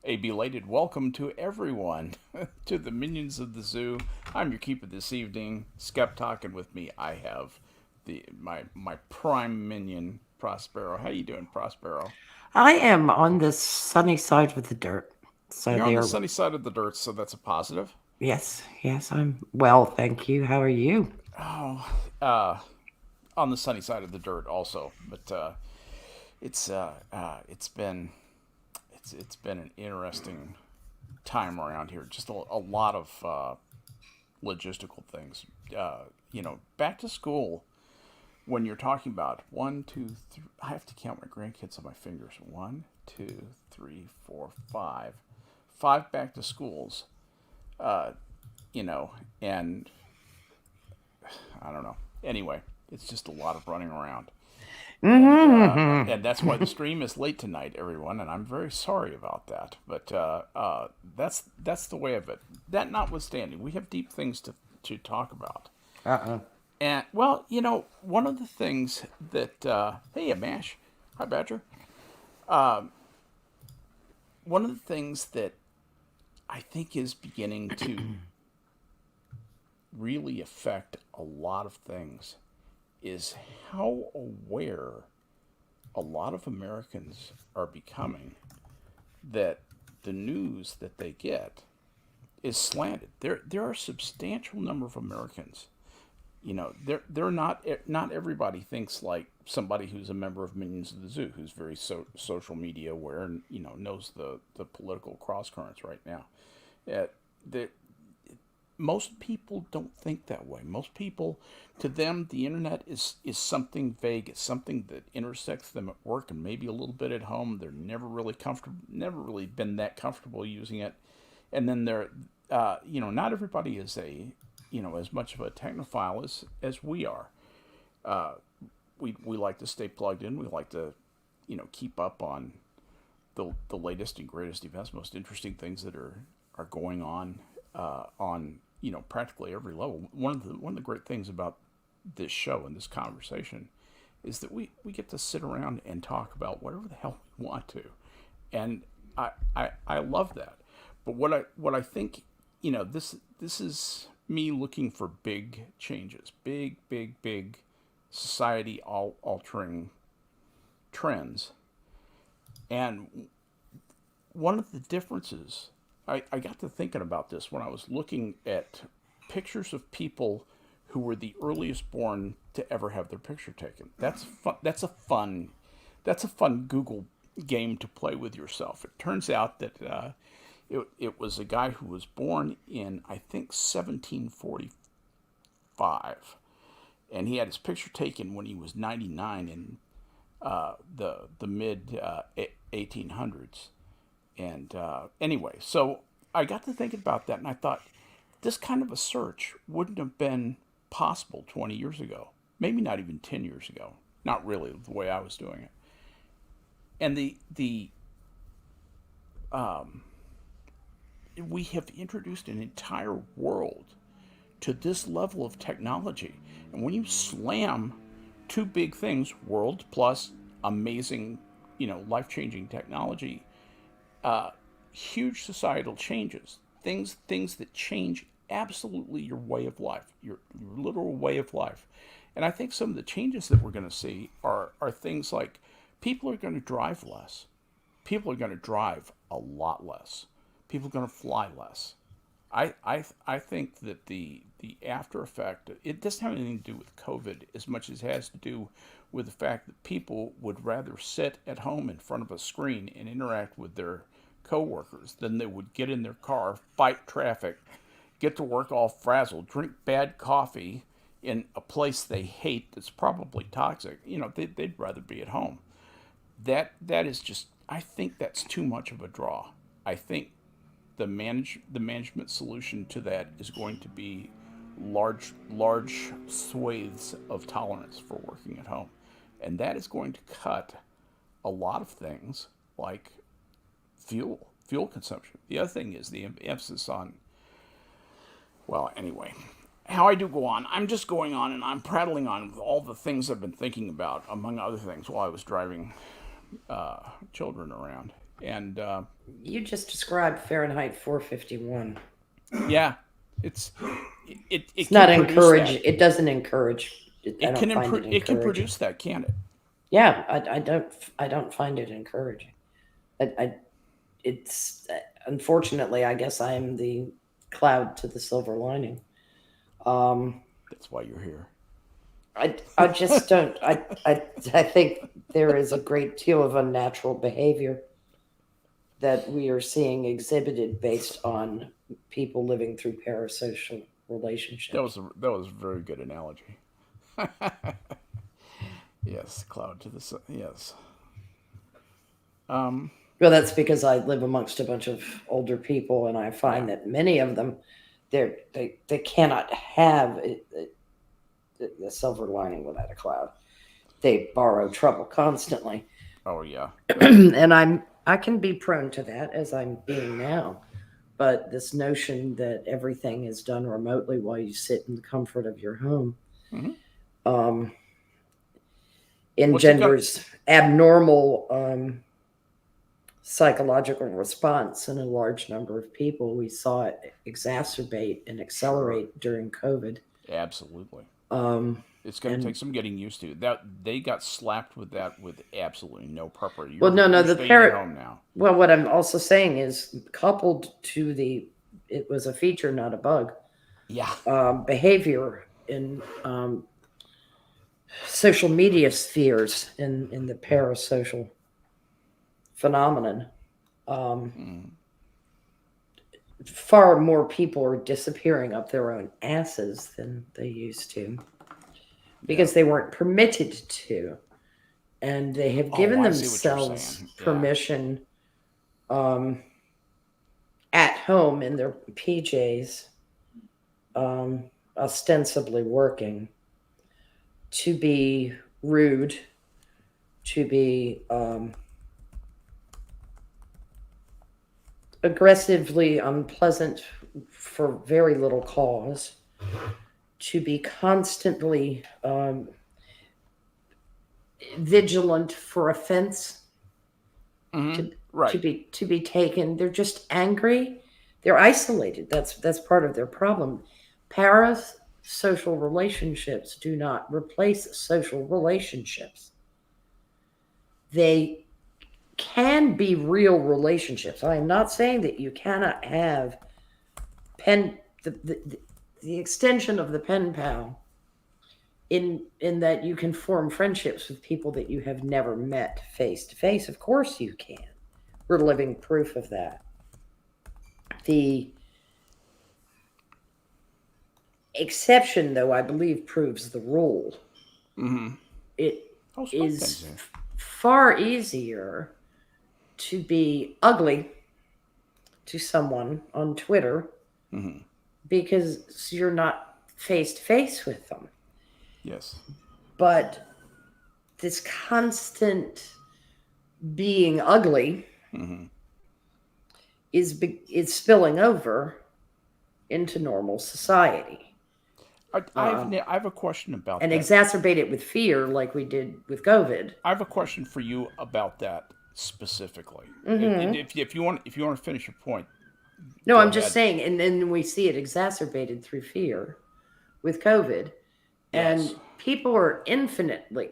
A belated welcome to everyone to the Minions of the Zoo. I'm your keeper this evening, Skep, talking with me. I have my prime minion, Prospero. How you doing, Prospero? I am on the sunny side of the dirt. So You're on the there, sunny side of the dirt, so that's a positive. yes, I'm well, thank you. How are you? Oh, uh, on the sunny side of the dirt also, but it's been it's been an interesting time around here. Just a lot of logistical things. Back to school. When you're talking about one, two, three, I have to count my grandkids on my fingers. One, two, three, four, five. Five back to schools. Uh, you know, and I don't know. Anyway, it's just a lot of running around. And that's why the stream is late tonight, everyone, and I'm very sorry about that. But that's the way of it. That notwithstanding, we have deep things to talk about. Uh-uh. And well, one of the things that hey, Mash, hi Badger. One of the things that I think is beginning to really affect a lot of things is how aware a lot of Americans are becoming that the news that they get is slanted. There are a substantial number of Americans. They're not everybody thinks like somebody who's a member of Minions of the Zoo, who's very social media aware and knows the political cross currents right now. Uh, the Most people don't think that way. Most people, to them, the internet is something vague. It's something that intersects them at work and maybe a little bit at home. They're never really comfortable, never really been that comfortable using it. And then not everybody is as much of a technophile as we are. Uh, we like to stay plugged in. We like to, keep up on the latest and greatest events, most interesting things that are going on practically every level. One of the great things about this show and this conversation is that we get to sit around and talk about whatever the hell we want to, and I love that. But what I think this is me looking for big changes, big society altering trends, and one of the differences, I got to thinking about this when I was looking at pictures of people who were the earliest born to ever have their picture taken. That's fun. That's a fun Google game to play with yourself. It turns out that it was a guy who was born in, I think, 1745, and he had his picture taken when he was 99 in the mid 1800s. And anyway, so I got to thinking about that, and I thought this kind of a search wouldn't have been possible 20 years ago, maybe not even 10 years ago. Not really the way I was doing it. And the we have introduced an entire world to this level of technology, and when you slam two big things, world plus amazing, life-changing technology, uh, huge societal changes, things that change absolutely your way of life, your literal way of life. And I think some of the changes that we're going to see are things like people are going to drive less. People are going to drive a lot less. People are going to fly less. I think that the after effect, it doesn't have anything to do with COVID as much as it has to do with the fact that people would rather sit at home in front of a screen and interact with their coworkers than they would get in their car, fight traffic, get to work all frazzled, drink bad coffee in a place they hate that's probably toxic. They'd rather be at home. That is just, I think that's too much of a draw. I think the management solution to that is going to be large swathes of tolerance for working at home, and that is going to cut a lot of things like fuel consumption. The other thing is the emphasis on, well, anyway, how I do go on. I'm just going on and I'm prattling on with all the things I've been thinking about, among other things, while I was driving children around. And You just described Fahrenheit 451. yeah, it's It's can not produce encourage. that. It doesn't encourage. I It don't can find it improve. It can encouraging. produce that, can it? Yeah, I don't find it encouraging. I it's unfortunately, I guess I am the cloud to the silver lining. Um, That's why you're here. I just don't. I think there is a great deal of unnatural behavior that we are seeing exhibited based on people living through parasocial relationships. That was a very good analogy. Yes, cloud to the sun. Yes. Um. Well, that's because I live amongst a bunch of older people, and I Yeah. find that many of them, they cannot have a silver lining without a cloud. They borrow trouble constantly, Oh yeah. and I can be prone to that as I'm being now. But this notion that everything is done remotely while you sit in the comfort of your home Mm-hmm. um, What's it got? engenders abnormal psychological response in a large number of people. We saw it exacerbate and Sure. accelerate during COVID. Absolutely. Um, It's going to and take some getting used to. That they got slapped with that with absolutely no preparation. well, no, You're the staying at parrot. home now. Well, what I'm also saying is coupled to it was a feature, not a bug, Yeah. behavior in social media spheres in the parasocial phenomenon. Um, Mm. Far more people are disappearing up their own asses than they used to Yeah. because they weren't permitted to. And they have Oh, given I see what you're themselves saying. Yeah. permission um, at home in their PJs, um, ostensibly working, to be rude, to be aggressively unpleasant for very little cause, to be constantly vigilant for offense, Mm-hmm. to Right. to be taken. They're just angry. They're isolated. That's part of their problem. Parasocial relationships do not replace social relationships. They can be real relationships. I am not saying that you cannot have pen the extension of the pen pal in that you can form friendships with people that you have never met face to face. Of course you can. We're living proof of that. The exception, though, I believe proves the rule. Mm-hmm. It Oh, spike things is in. far easier to be ugly to someone on Twitter Mm-hmm. because you're not face to face with them. Yes. But this constant being ugly Mm-hmm. is spilling over into normal society. I have a question about And that. exacerbate it with fear like we did with COVID. I have a question for you about that specifically. Mm-hmm. If you want to finish your point, No, go I'm just ahead. saying, and then we see it exacerbated through fear with COVID, and Yes. people are infinitely.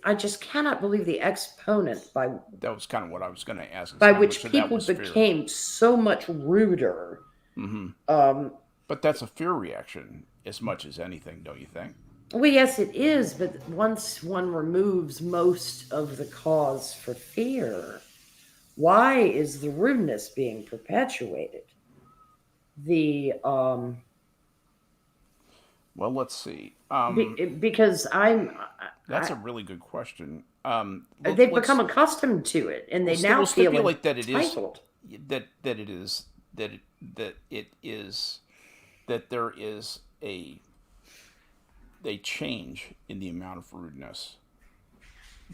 I just cannot believe the exponent That was kind of what I was going to ask. Is by how which much of that people was fear? became so much ruder. Mm-hmm. Um, But that's a fear reaction as much as anything, don't you think? well, yes, it is, but once one removes most of the cause for fear, why is the rudeness being perpetuated? The Well, let's see. because That's a really good question. they've Let's become accustomed to it, and they now we'll feel stipulate that it is entitled. that it is that it is that there is a change in the amount of rudeness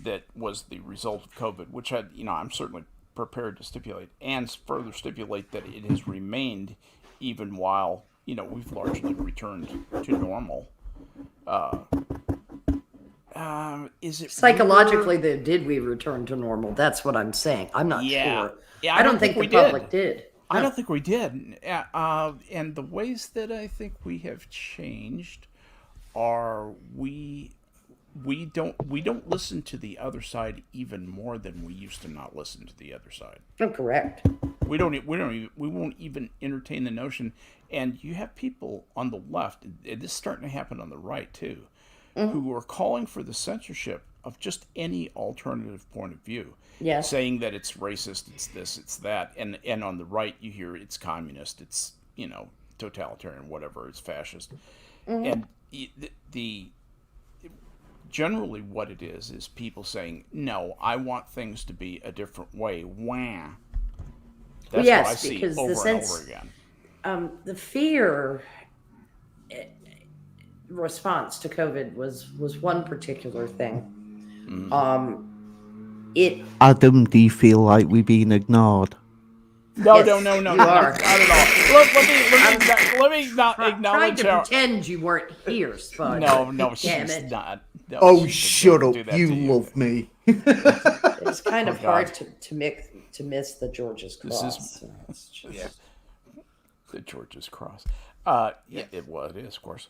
that was the result of COVID, which I'm certainly prepared to stipulate and further stipulate that it has remained even while we've largely returned to normal. Is it Psychologically, weirder? did we return to normal? That's what I'm saying. I'm not Yeah. sure. Yeah, I I don't don't think think the we public did. did. I No. don't think we did. And the ways that I think we have changed are we don't listen to the other side even more than we used to not listen to the other side. Oh, correct. We won't even entertain the notion. And you have people on the left, and this is starting to happen on the right too, who are calling for the censorship of just any alternative point of view, Yes. saying that it's racist, it's this, it's that, and on the right you hear it's communist, it's totalitarian, whatever, it's fascist, and the generally what it is people saying no, I want things to be a different way. Wah. Well, That's what I yes, see because over and over again. The fear response to COVID was one particular thing. Adam, do you feel like we're being ignored? No, Yes, no, you are. not at all. Let me not Trying acknowledge to how. pretend you weren't here, Spud. No, Damn she's it. not. No, Oh, she would shut never up! do that You to love me. It's kind of Oh, God. hard to miss the George's This Cross. is- So it's just- the George's Cross. Yeah, it is, of course.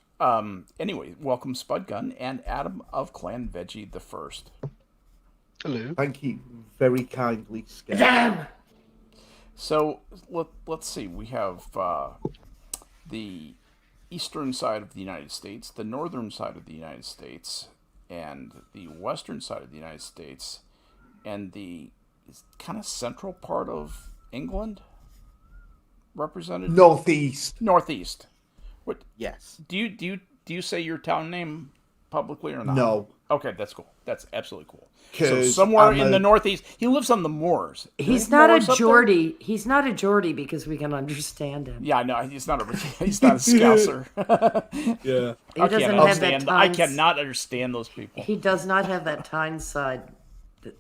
Anyway, welcome Spud Gun and Adam of Clan Veggie the First. Hello. Thank you very kindly, Skep. Damn! So let's see. We have the eastern side of the United States, the northern side of the United States, and the western side of the United States, and the kind of central part of England represented. Northeast. Northeast. What Yes. do you say your town name publicly or not? No. Okay, that's cool. That's absolutely cool. So 'Cause somewhere I'm in a- the Northeast, he lives on the moors. He's There not a moors up there? Geordie. He's not a Geordie because we can understand him. Yeah, no, he's not a Scouser. Yeah. He I doesn't can't have that understand. I Tynes- cannot understand those people. He does not have that Tyneside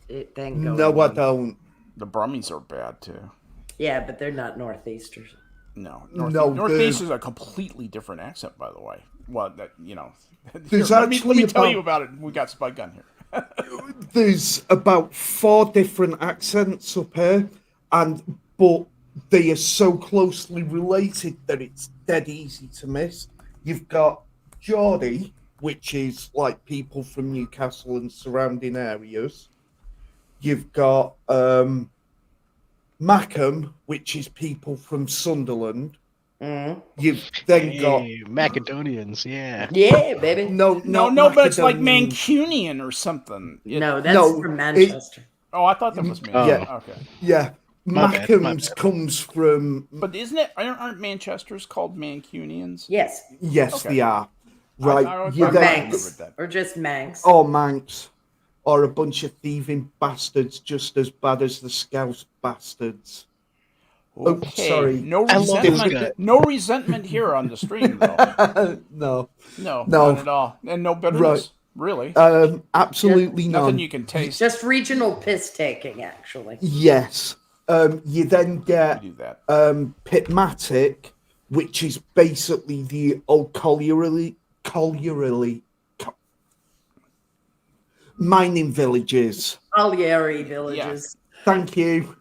thing going No, I on. don't. The Brummies are bad too. Yeah, but they're not Northeasters. No, No, Northeast the- is a completely different accent, by the way. Well, There's let me actually tell about- you about it. We got Spud Gun here. There's about 4 different accents up here, but they are so closely related that it's dead easy to miss. You've got Geordie, which is like people from Newcastle and surrounding areas. You've got Mackham, which is people from Sunderland. You've then got Hey, Macedonians, yeah. Yeah, baby. no, But it's like Macedonian. Mancunian or something. No, that's No, from Manchester. Oh, I thought that was Mancunian. Yeah. Okay. Yeah, My bad, my Mackham's bad. comes from But isn't it? Aren't Manchesters called Mancunians? Yes. yes, Okay. they are right. I You Or then- Manx. that. Or just Manx. or Manx, or a bunch of thieving bastards just as bad as the Scouse bastards. Okay. sorry. No I love this guy. resentment. No resentment here on the stream, though. No, No, No. not at all, and no bitterness, really. absolutely Nothing none. you can taste. Just regional piss taking, actually. Yes. You then get do that. Pitmatic, which is basically the old colliery mining villages. Colliery villages. Thank you.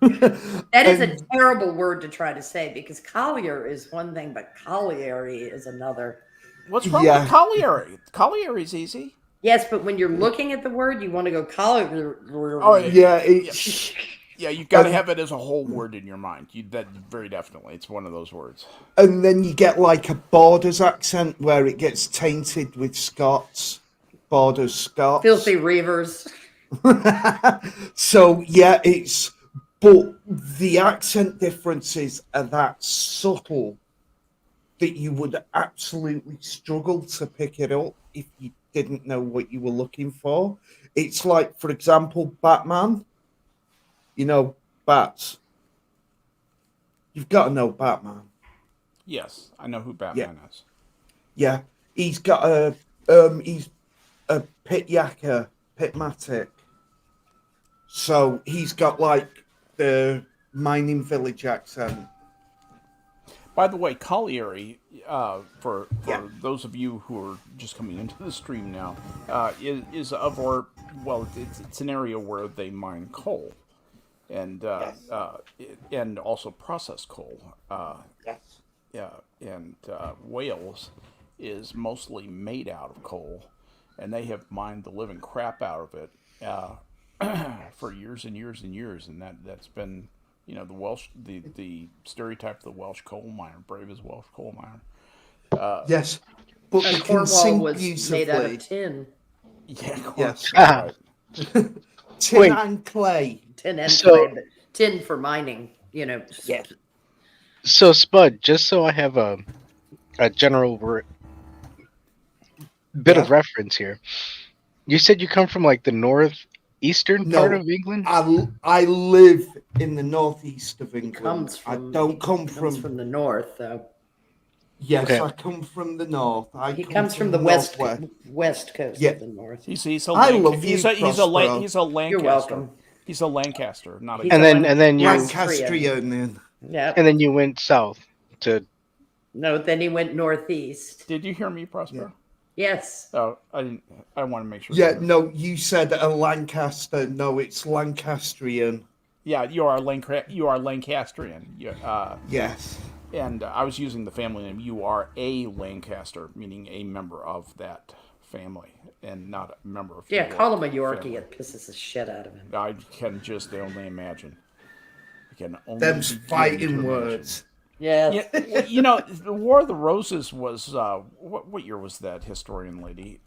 That is a terrible word to try to say because collier is one thing, but colliery is another. What's wrong Yeah. with colliery? Colliery's easy. Yes, but when you're looking at the word, you want to go collier. Oh, Yeah, it's Yeah, you got to have it as a whole word in your mind. That very definitely. It's one of those words. and then you get like a Borders accent where it gets tainted with Scots. Borders Scots. Filthy reavers. So yeah, but the accent differences are that subtle that you would absolutely struggle to pick it up if you didn't know what you were looking for. It's like, for example, Batman. You know, Bats. You've got to know Batman. Yes, I know who Batman is. Yeah, he's got he's a pit yakker, pitmatic. So he's got like the mining village accent. By the way, colliery, for Yeah. those of you who are just coming into the stream now, is of our, well, it's an area where they mine coal, and Yes. and also process coal. Yes. Yeah, and Wales is mostly made out of coal, and they have mined the living crap out of it for years and years and years, and that's been, you know, the Welsh, the stereotype of the Welsh coal miner, brave as Welsh coal miner. Yes. But And they can Cornwall sing was made out beautifully. of tin. Yeah, Yes. that's right. Tin Wait. and clay. Tin and So- clay, but tin for mining, you know. Yeah. So Spud, just so I have a general bit of Yeah. reference here, you said you come from like the northeastern No, part of England. I live in the northeast of England. comes I from- don't come Comes from the north, though. Yes, Okay. I come from the north. He comes from the west coast Yeah. of the north. He's a I Lanca- love you, he's a Prospero. Lancaster. You're welcome. He's a Lancaster, not a. He's And a then you Lancastrian. Yeah. and then you went south to. No, then he went northeast. Did you hear me, Prospero? Yes. Oh, I didn't. I want to make sure. Yeah, no, you said a Lancaster. No, it's Lancastrian. Yeah, you are Lancastrian. Yes. And I was using the family name. You are a Lancaster, meaning a member of that family, and not a member of. Yeah, your call him a Yorkie. family. It pisses the shit out of him. I can just only imagine. I can only Them's begin to fighting imagine. words. Yes. Yeah, you know, the War of the Roses was what year was that, historian lady?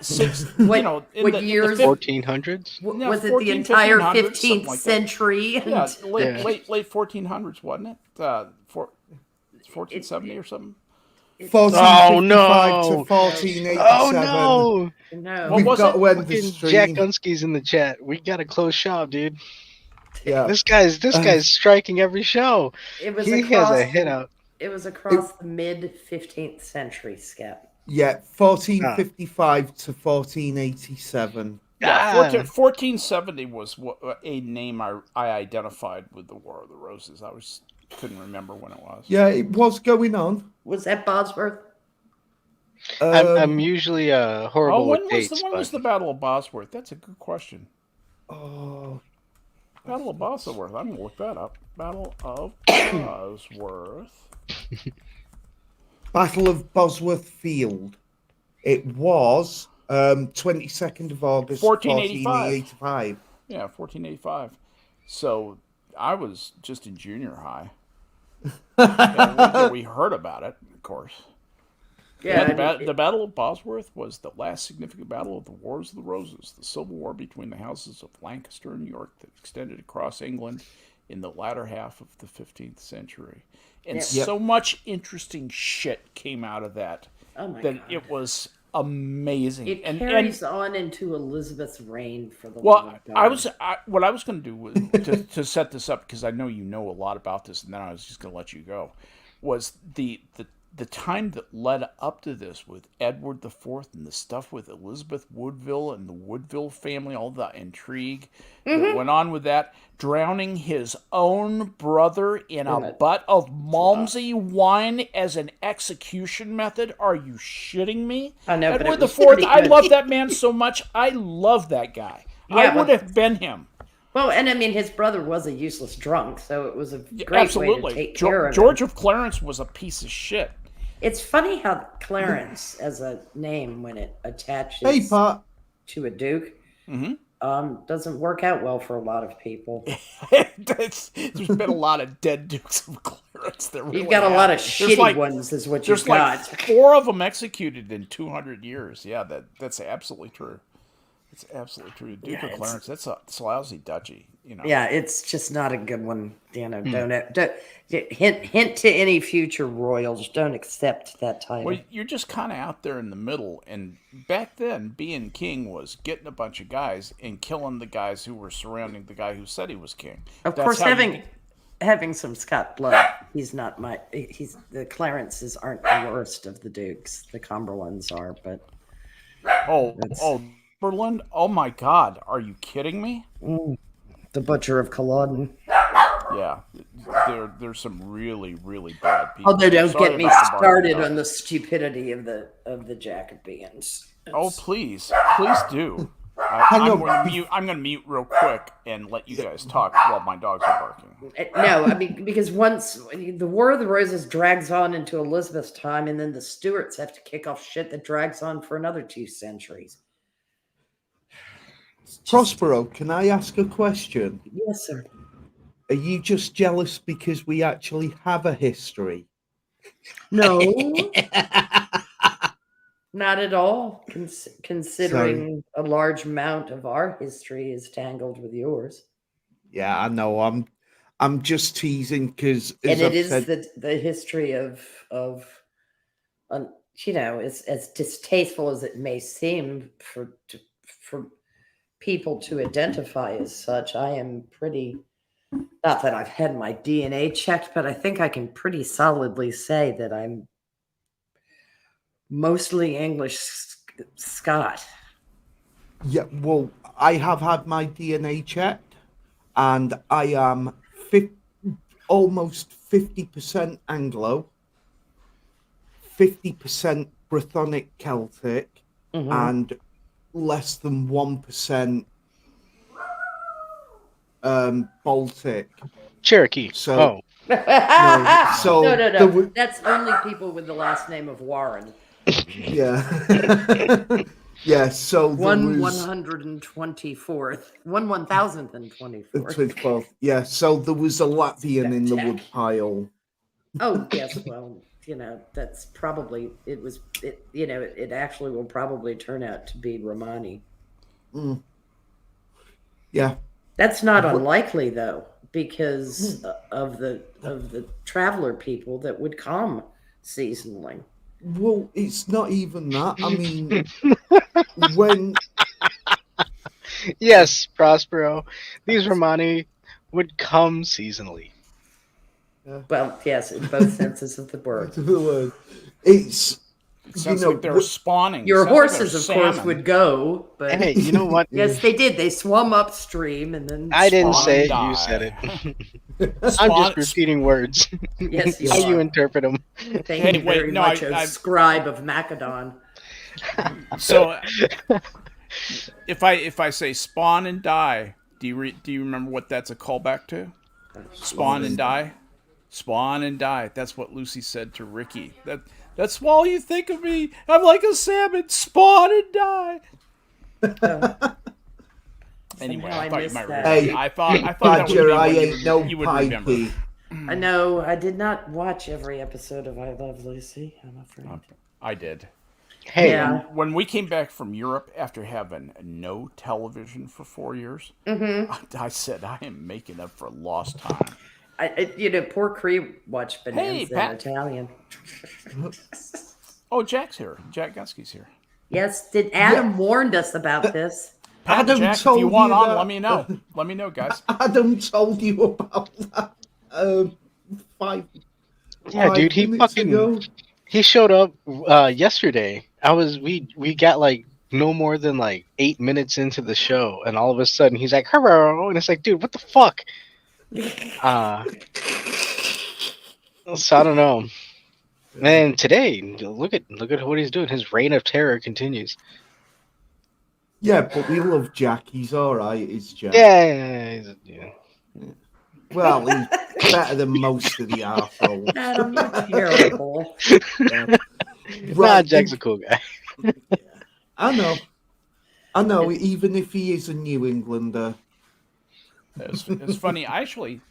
Six. What- you know, in what the, in the years? fif- 1400s. Yeah, Was it the 14, entire 1500s, something 15th like that. century? And Yeah, Yeah. late 1400s, wasn't it? 1470 or something. 1455 Oh, no. to 1487. Oh no! no. What We've was got it? to end the Fucking stream. Jack Gunsky's in the chat. We gotta close shop, dude. Yeah. This guy's striking every show. It was He across, has a hit out. It was across the mid 15th century, Skep. Yeah, 1455 to 1487. Yeah, Ah. 1470 was a name I identified with the War of the Roses. I couldn't remember when it was. Yeah, it was going on. Was that Bosworth? I'm usually horrible when with dates. when was the Battle of Bosworth? That's a good question. Oh, Battle of Bosworth. I'm gonna look that up. Battle of Bosworth. Battle of Bosworth Field. It was 22nd of August, 1485. 1485. Yeah, 1485. So I was just in junior high. We heard about it, of course. Yeah. The Battle of Bosworth was the last significant battle of the Wars of the Roses, the civil war between the houses of Lancaster and York that extended across England in the latter half of the 15th century. And Yep. so much interesting shit came out of that Oh my that God. it was amazing. It and carries on into Elizabeth's reign for the well, long what I was going to do was to set this up, because I know you know a lot about this, and then I was just going to let you go, was the time that led up to this with Edward IV and the stuff with Elizabeth Woodville and the Woodville family, all the intrigue that went on with that, drowning his own brother in a butt of Malmsey wine as an execution method. Are you shitting me? I know, but it Edward was IV, pretty I good. love that man so much. I love that guy. I Yeah, would but- have been him. Well, and I mean, his brother was a useless drunk, so it was a great Absolutely. way to take care of George him. of Clarence was a piece of shit. It's funny how Clarence, as a name, when it attaches Hey, Pat. to a duke, Mhm. doesn't work out well for a lot of people. There's been a lot of dead Dukes of Clarence. There really You've got a lot of have. shitty ones, is what There's you've got. like 4 of them executed in 200 years. Yeah, that's absolutely true. It's absolutely true. Duke of Clarence, that's a lousy duchy. You know. Yeah, it's just not a good one. You know, don't hint to any future royals. Don't accept that title. Well, you're just kind of out there in the middle. And back then, being king was getting a bunch of guys and killing the guys who were surrounding the guy who said he was king. Of That's course, how you- having some Scott blood, the Clarences aren't the worst of the dukes. The Cumberlands are, but Berlin? Oh my God! Are you kidding me? the Butcher of Culloden. Yeah, there's some really, really bad people. Although, don't Sorry get me about the started barking on the dogs. stupidity of the Jacobeans. Oh, please do. Hang I'm on. going to mute. I'm going to mute real quick and let you guys talk while my dogs are barking. No, I mean, because once the War of the Roses drags on into Elizabeth's time, and then the Stuarts have to kick off shit that drags on for another 2 centuries. Prospero, can I ask a question? Yes, sir. Are you just jealous because we actually have a history? No, not at all. Considering a large amount of our history is tangled with yours, Yeah, I know. I'm just teasing because, and as it I've is said, the history of you know, as distasteful as it may seem for people to identify as such. I am pretty. Not that I've had my DNA checked, but I think I can pretty solidly say that I'm mostly English Scot. yeah, well, I have had my DNA checked, and I am almost 50% Anglo, 50% Brythonic Celtic, and less than 1% Baltic. Cherokee. So No, so no. That's only people with the last name of Warren. yeah. Yeah, so there One was 124th, 1024th. 12th. Yeah, so there was a Latvian in the Tech. wood pile. Oh yes, well, you know, that's probably you know, it actually will probably turn out to be Romani. Yeah. That's not unlikely though, because of the traveler people that would come seasonally. Well, it's not even that. I mean, when Yes, Prospero. These Romani would come seasonally. Well, yes, in both senses of the word. it's It sounds like they're spawning. Your Sounds like they're horses, of course, salmon. would go, but Hey, you know what? yes, they did. They swum upstream and then I didn't Spawn say it. and You die. said it. I'm Spawn- just repeating words. Yes, you How you are. interpret them. Thank Hey, you wait, very no, much, I- scribe of Macedon. So, if I say spawn and die, do you remember what that's a callback to? Spawn and die. Spawn and die. That's what Lucy said to Ricky. That's all you think of me. I'm like a salmon. Spawn and die. Anyway, Somehow I thought you missed might that. remember. Hey, I thought that would Badger, be I one ain't no you would remember. pikey. I know. I did not watch every episode of I Love Lucy, I'm afraid. I did. Hey, Yeah. When we came back from Europe after having no television for 4 years, I said I am making up for lost time. You know, poor Cree watched Hey, Bonanza in Pat. Italian. Oh, Jack's here. Jack Gunsky's here. Yes, did Adam warned us about this? Pat, Adam Jack, if told you want you on, that. let me know. Let me know, guys. Adam told you about that five yeah, dude, he minutes ago. he showed up yesterday. We got like no more than like 8 minutes into the show, and all of a sudden he's like, "Hello," and it's like, dude, what the fuck? So I don't know. And today, look at what he's doing. His reign of terror continues. Yeah, but we love Jack. He's all right. Is Jack? Yeah. Well, he's better than most of the arseholes. Adam, you're terrible. Nah, Jack's a cool guy. I know. Even if he is a New Englander. It's funny. I actually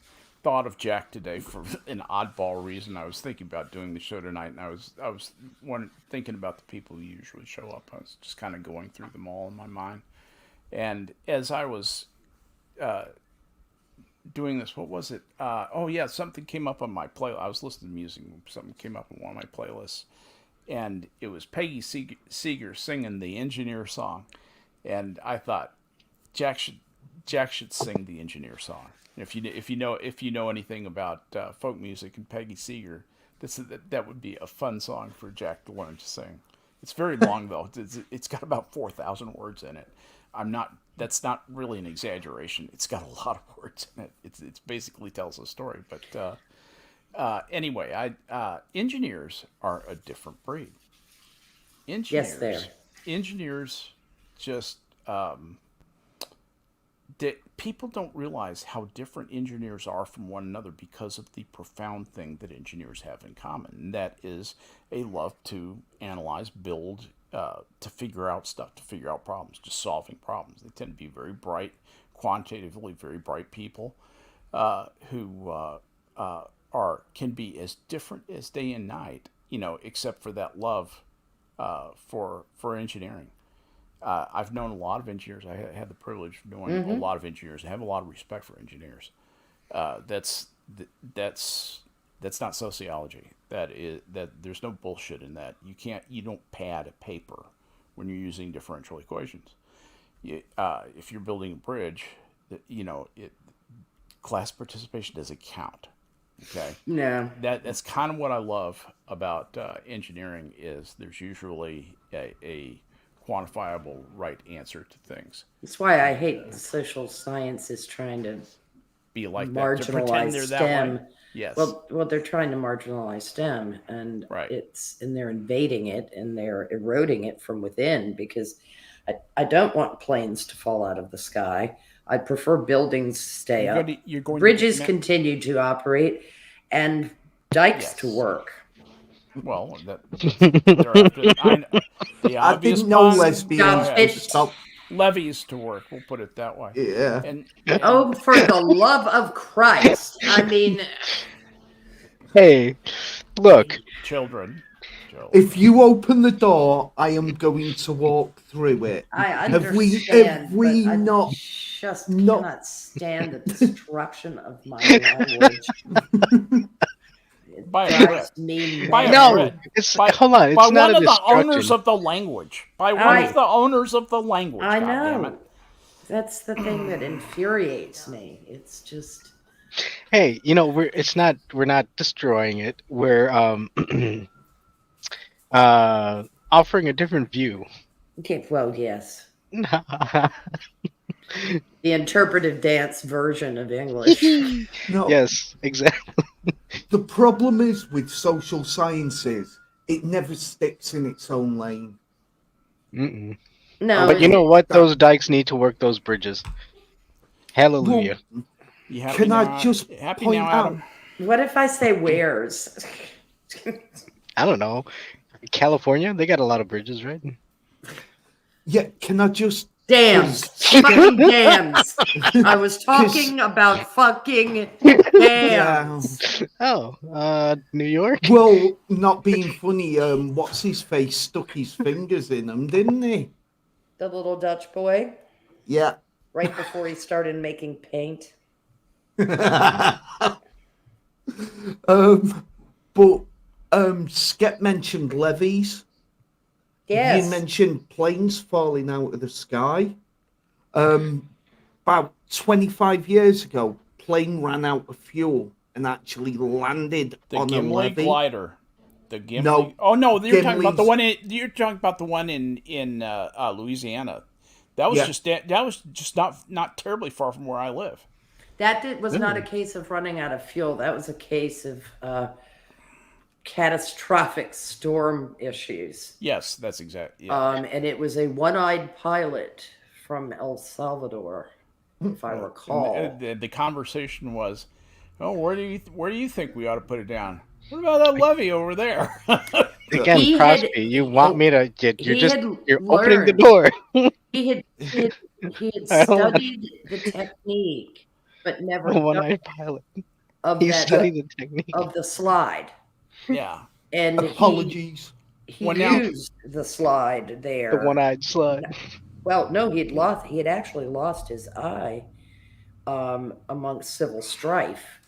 thought of Jack today for an oddball reason. I was thinking about doing the show tonight, and I was thinking about the people who usually show up. I was just kind of going through them all in my mind. And as I was doing this, what was it? Oh yeah, something came up on my play. I was listening to music. Something came up on one of my playlists, and it was Peggy Seeger singing the Engineer song. And I thought Jack should sing the Engineer song. If you know anything about folk music and Peggy Seeger, that would be a fun song for Jack to learn to sing. It's very long though. It's got about 4,000 words in it. I'm not that's not really an exaggeration. It's got a lot of words in it. It's basically tells a story. But anyway, engineers are a different breed. Yes, there. Engineers just people don't realize how different engineers are from one another because of the profound thing that engineers have in common. And that is a love to analyze, build, to figure out stuff, to figure out problems, just solving problems. They tend to be very bright, quantitatively very bright people who can be as different as day and night, except for that love for engineering. I've known a lot of engineers. I had the privilege of knowing a lot of engineers. I have a lot of respect for engineers. That's not sociology. That there's no bullshit in that. You don't pad a paper when you're using differential equations. If you're building a bridge, class participation doesn't count. Okay. No. That's kind of what I love about engineering is there's usually a quantifiable right answer to things. That's why I hate social sciences trying to be like that, to pretend they're STEM. that way. Yes. Well, they're trying to marginalize STEM, and they're invading it and they're eroding it from within because I don't want planes to fall out of the sky. I prefer buildings to stay up. Bridges continue to operate, and dikes to work. Well, I didn't know lesbians stop levies to work. We'll put it that way. Yeah. And oh, for the love of Christ! I mean, hey, look, children. If you open the door, I am going to walk through it. I understand. Have we not? Just cannot stand the destruction of my language. By hold on. It's by not one of the destruction. owners of the language. By one of the owners of the language. I know. That's the thing that infuriates me. It's just. Hey, we're not destroying it. We're offering a different view. Okay. Well, yes. The interpretive dance version of English. No. Yes, exactly. The problem is with social sciences, it never sticks in its own lane. Mm-mm. No, but you know what? Those dikes need to work those bridges. Hallelujah. Well, can I just point out? What if I say where's? I don't know. California, they got a lot of bridges, right? Yeah, can I just dams, fucking dams. I was talking about fucking dams. Oh, New York. Well, not being funny. What's his face stuck his fingers in them, didn't he? The little Dutch boy. Yeah. Right before he started making paint. But Skep mentioned levees. Yes. You mentioned planes falling out of the sky. About 25 years ago, plane ran out of fuel and actually landed on a levee. Glider. The Gimli. No. Oh no, you're talking about the one. You're talking about the one in Louisiana. That was just not terribly far from where I live. That was not a case of running out of fuel. That was a case of catastrophic storm issues. Yes, that's exactly. Yeah. And it was a one-eyed pilot from El Salvador, if I recall. The conversation was, "Oh, where do you think we ought to put it down? What about that levee over there?" Again, Crosby, you want me to get? You're opening the door. he had studied the technique, but never one-eyed pilot. studied the technique of the slide. Yeah. And apologies. He used the slide there. The one-eyed slide. Well, no, he had actually lost his eye amongst civil strife,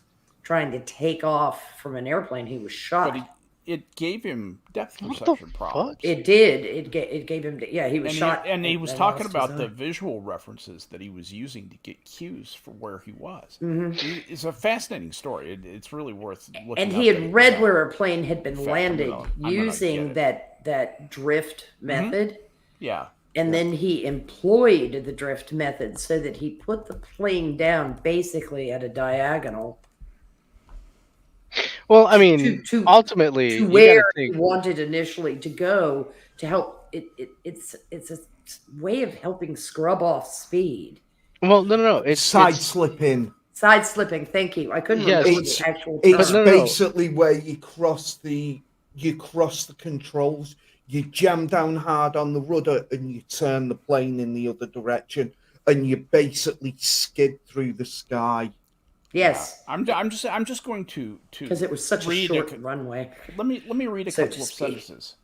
trying to take off from an airplane. He was shot. But it gave him depth perception problems. It did. It gave him. Yeah, he was shot. And he was talking about the visual references that he was using to get cues for where he was. Mm-hmm. It's a fascinating story. It's really worth looking. And he had read where a plane had been landed using that drift method. Yeah. And then he employed the drift method so that he put the plane down basically at a diagonal Well, I mean, to ultimately, you got where to he think. wanted initially to go to help. It's a way of helping scrub off speed. Well, no. Side slipping. Side slipping. Thank you. I couldn't Yes. remember the actual It's term. no. basically where you cross the controls, you jam down hard on the rudder, and you turn the plane in the other direction, and you basically skid through the sky. Yes, I'm just going to because it was such a read short runway. let me read a So to couple of speak. sentences.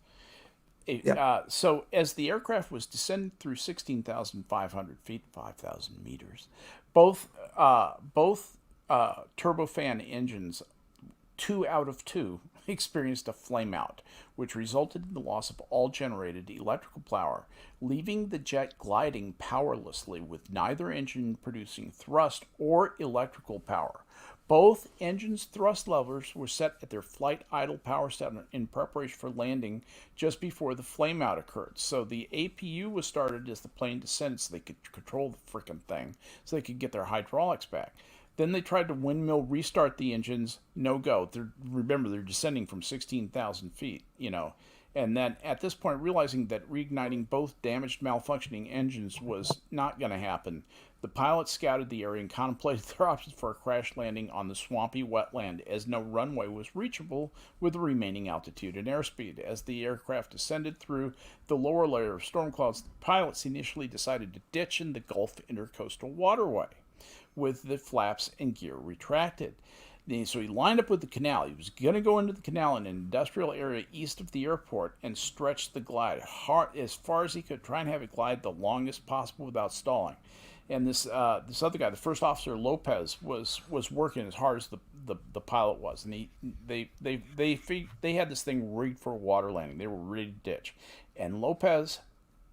Yeah. So as the aircraft was descending through 16,500 feet, 5,000 meters, both turbofan engines, 2 out of 2, experienced a flameout, which resulted in the loss of all generated electrical power, leaving the jet gliding powerlessly with neither engine producing thrust or electrical power. Both engines' thrust levers were set at their flight idle power state in preparation for landing just before the flameout occurred. So the APU was started as the plane descended so they could control the freaking thing, so they could get their hydraulics back. Then they tried to windmill restart the engines. No go. Remember, they're descending from 16,000 feet, And then at this point, realizing that reigniting both damaged, malfunctioning engines was not going to happen, the pilots scouted the area and contemplated their options for a crash landing on the swampy wetland, as no runway was reachable with the remaining altitude and airspeed. As the aircraft descended through the lower layer of storm clouds, the pilots initially decided to ditch in the Gulf Intercoastal Waterway with the flaps and gear retracted. So he lined up with the canal. He was going to go into the canal in an industrial area east of the airport and stretch the glide hard as far as he could, try and have it glide the longest possible without stalling. And this other guy, the first officer Lopez, was working as hard as the pilot was, and they had this thing rigged for a water landing. They were ready to ditch, and Lopez,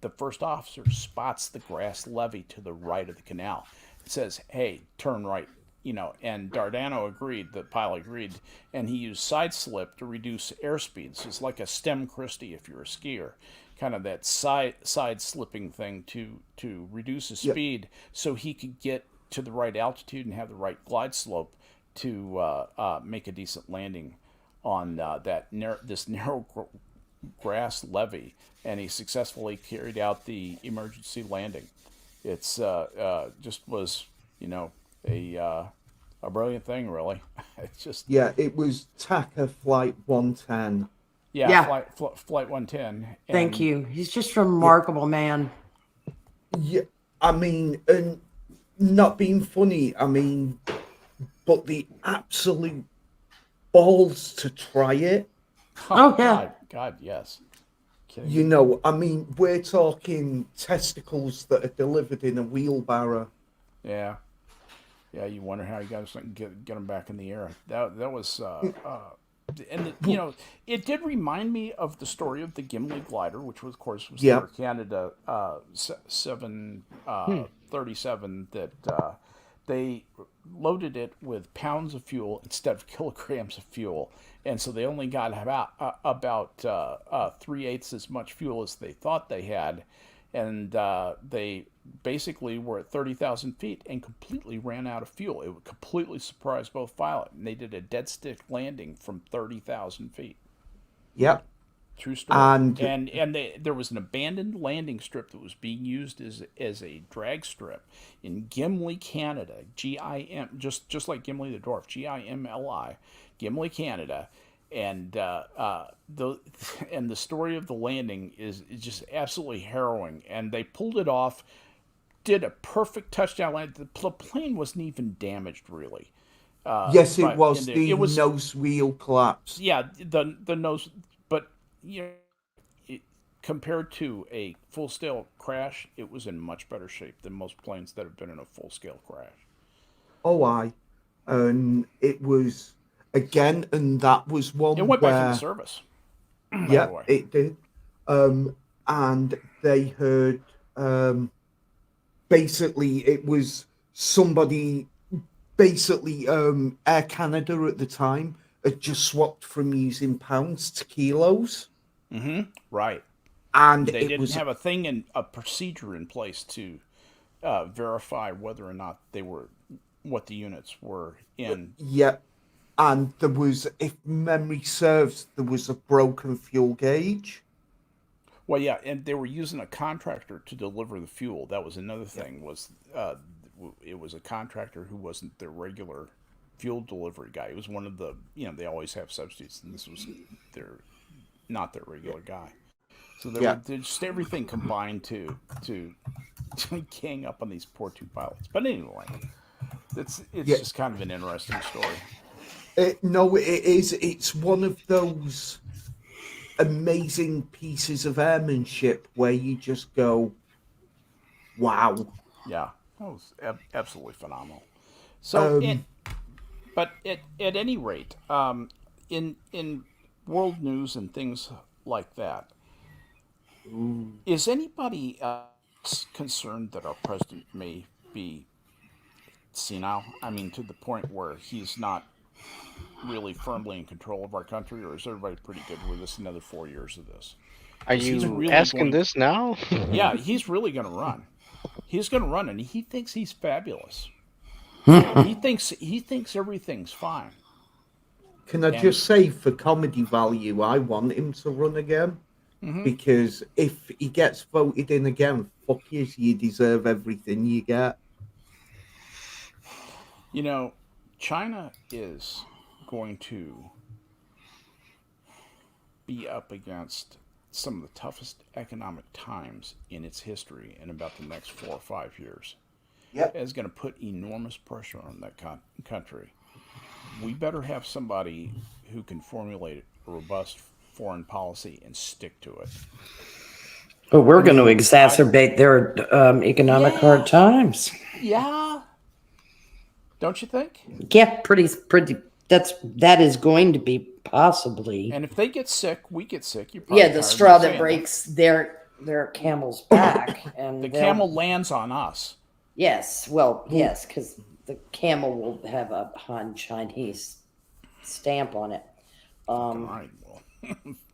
the first officer, spots the grass levee to the right of the canal. It says, "Hey, turn right." And Dardano agreed, the pilot agreed, and he used side slip to reduce airspeed. So it's like a stem Christie if you're a skier, kind of that side slipping thing to reduce the speed, so he could get to the right altitude and have the right glide slope to make a decent landing on this narrow grass levee, and he successfully carried out the emergency landing. It's just was a brilliant thing, really. It's just it was TACA Flight 110. Flight 110. Thank you. He's just a remarkable man. Yeah, I mean, and not being funny, I mean, but the absolute balls to try it. Oh, yeah. God, yes. Kidding. I mean, we're talking testicles that are delivered in a wheelbarrow. Yeah, you wonder how you got to get them back in the air. That was, and it did remind me of the story of the Gimli glider, which was, of course, was the Air Canada 737 that they loaded it with pounds of fuel instead of kilograms of fuel, and so they only got about 3/8 as much fuel as they thought they had, and they basically were at 30,000 feet and completely ran out of fuel. It would completely surprise both pilots, and they did a dead stick landing from 30,000 feet. Yep. True story. And there was an abandoned landing strip that was being used as a drag strip in Gimli, Canada. GIM, just like Gimli the Dwarf, GIMLI, Gimli, Canada. And the story of the landing is just absolutely harrowing. And they pulled it off, did a perfect touchdown land. The plane wasn't even damaged, really. Yes, it was. The nose wheel collapsed. Yeah, the nose, but compared to a full-scale crash, it was in much better shape than most planes that have been in a full-scale crash. Oh, and it was again, and that was one. It went back into service. Yeah, it did. And they heard. Basically, it was somebody. Basically, Air Canada at the time had just swapped from using pounds to kilos. Mm-hmm. Right. and They it didn't was have a procedure in place to verify whether or not they were what the units were in. yeah, and there was, if memory serves, there was a broken fuel gauge. Well, yeah, and they were using a contractor to deliver the fuel. That was another thing. It was a contractor who wasn't their regular fuel delivery guy. It was one of the they always have substitutes, and this was their not their regular guy. So there Yeah, were just everything combined to gang up on these poor two pilots. But anyway, it's yeah. just kind of an interesting story. No, it is. It's one of those amazing pieces of airmanship where you just go, wow. Yeah, that was absolutely phenomenal. So it, Um, but at any rate, in world news and things like that, is anybody else concerned that our president may be senile? I mean, to the point where he's not really firmly in control of our country, or is everybody pretty good with this another 4 years of this? Are Because he's you really asking going. this now? Yeah, he's really going to run. He's going to run, and he thinks he's fabulous. He thinks everything's fine. can I And just say, for comedy value, I want him to run again, because if he gets voted in again, fuck you deserve everything you get. China is going to be up against some of the toughest economic times in its history in about the next 4 or 5 years. Yep. It's going to put enormous pressure on that country. We better have somebody who can formulate a robust foreign policy and stick to it. But we're going to exacerbate their economic hard times. Yeah. Don't you think? Yeah, pretty. That is going to be possibly. And if they get sick, we get sick. You're Yeah, the tired of straw me that saying breaks their camel's back, and the camel lands on us. Yes, well, yes, because the camel will have a Han Chinese stamp on it. Right. Well,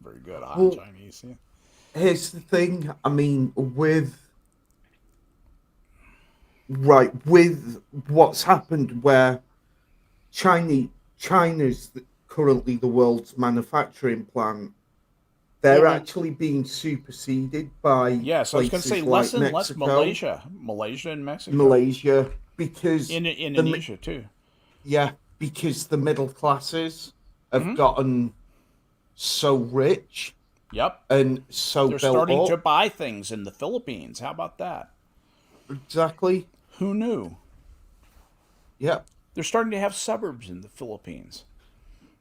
very good. Han Chinese. Yeah. Here's the thing. I mean, with what's happened, where China's currently the world's manufacturing plant, they're actually being superseded by Yes, I was going to say less and less Malaysia and Mexico. Malaysia, because in Indonesia too. Yeah, because the middle classes have gotten so rich. Yep. And so they're starting to buy things in the Philippines. How about that? Exactly. Who knew? Yep. They're starting to have suburbs in the Philippines.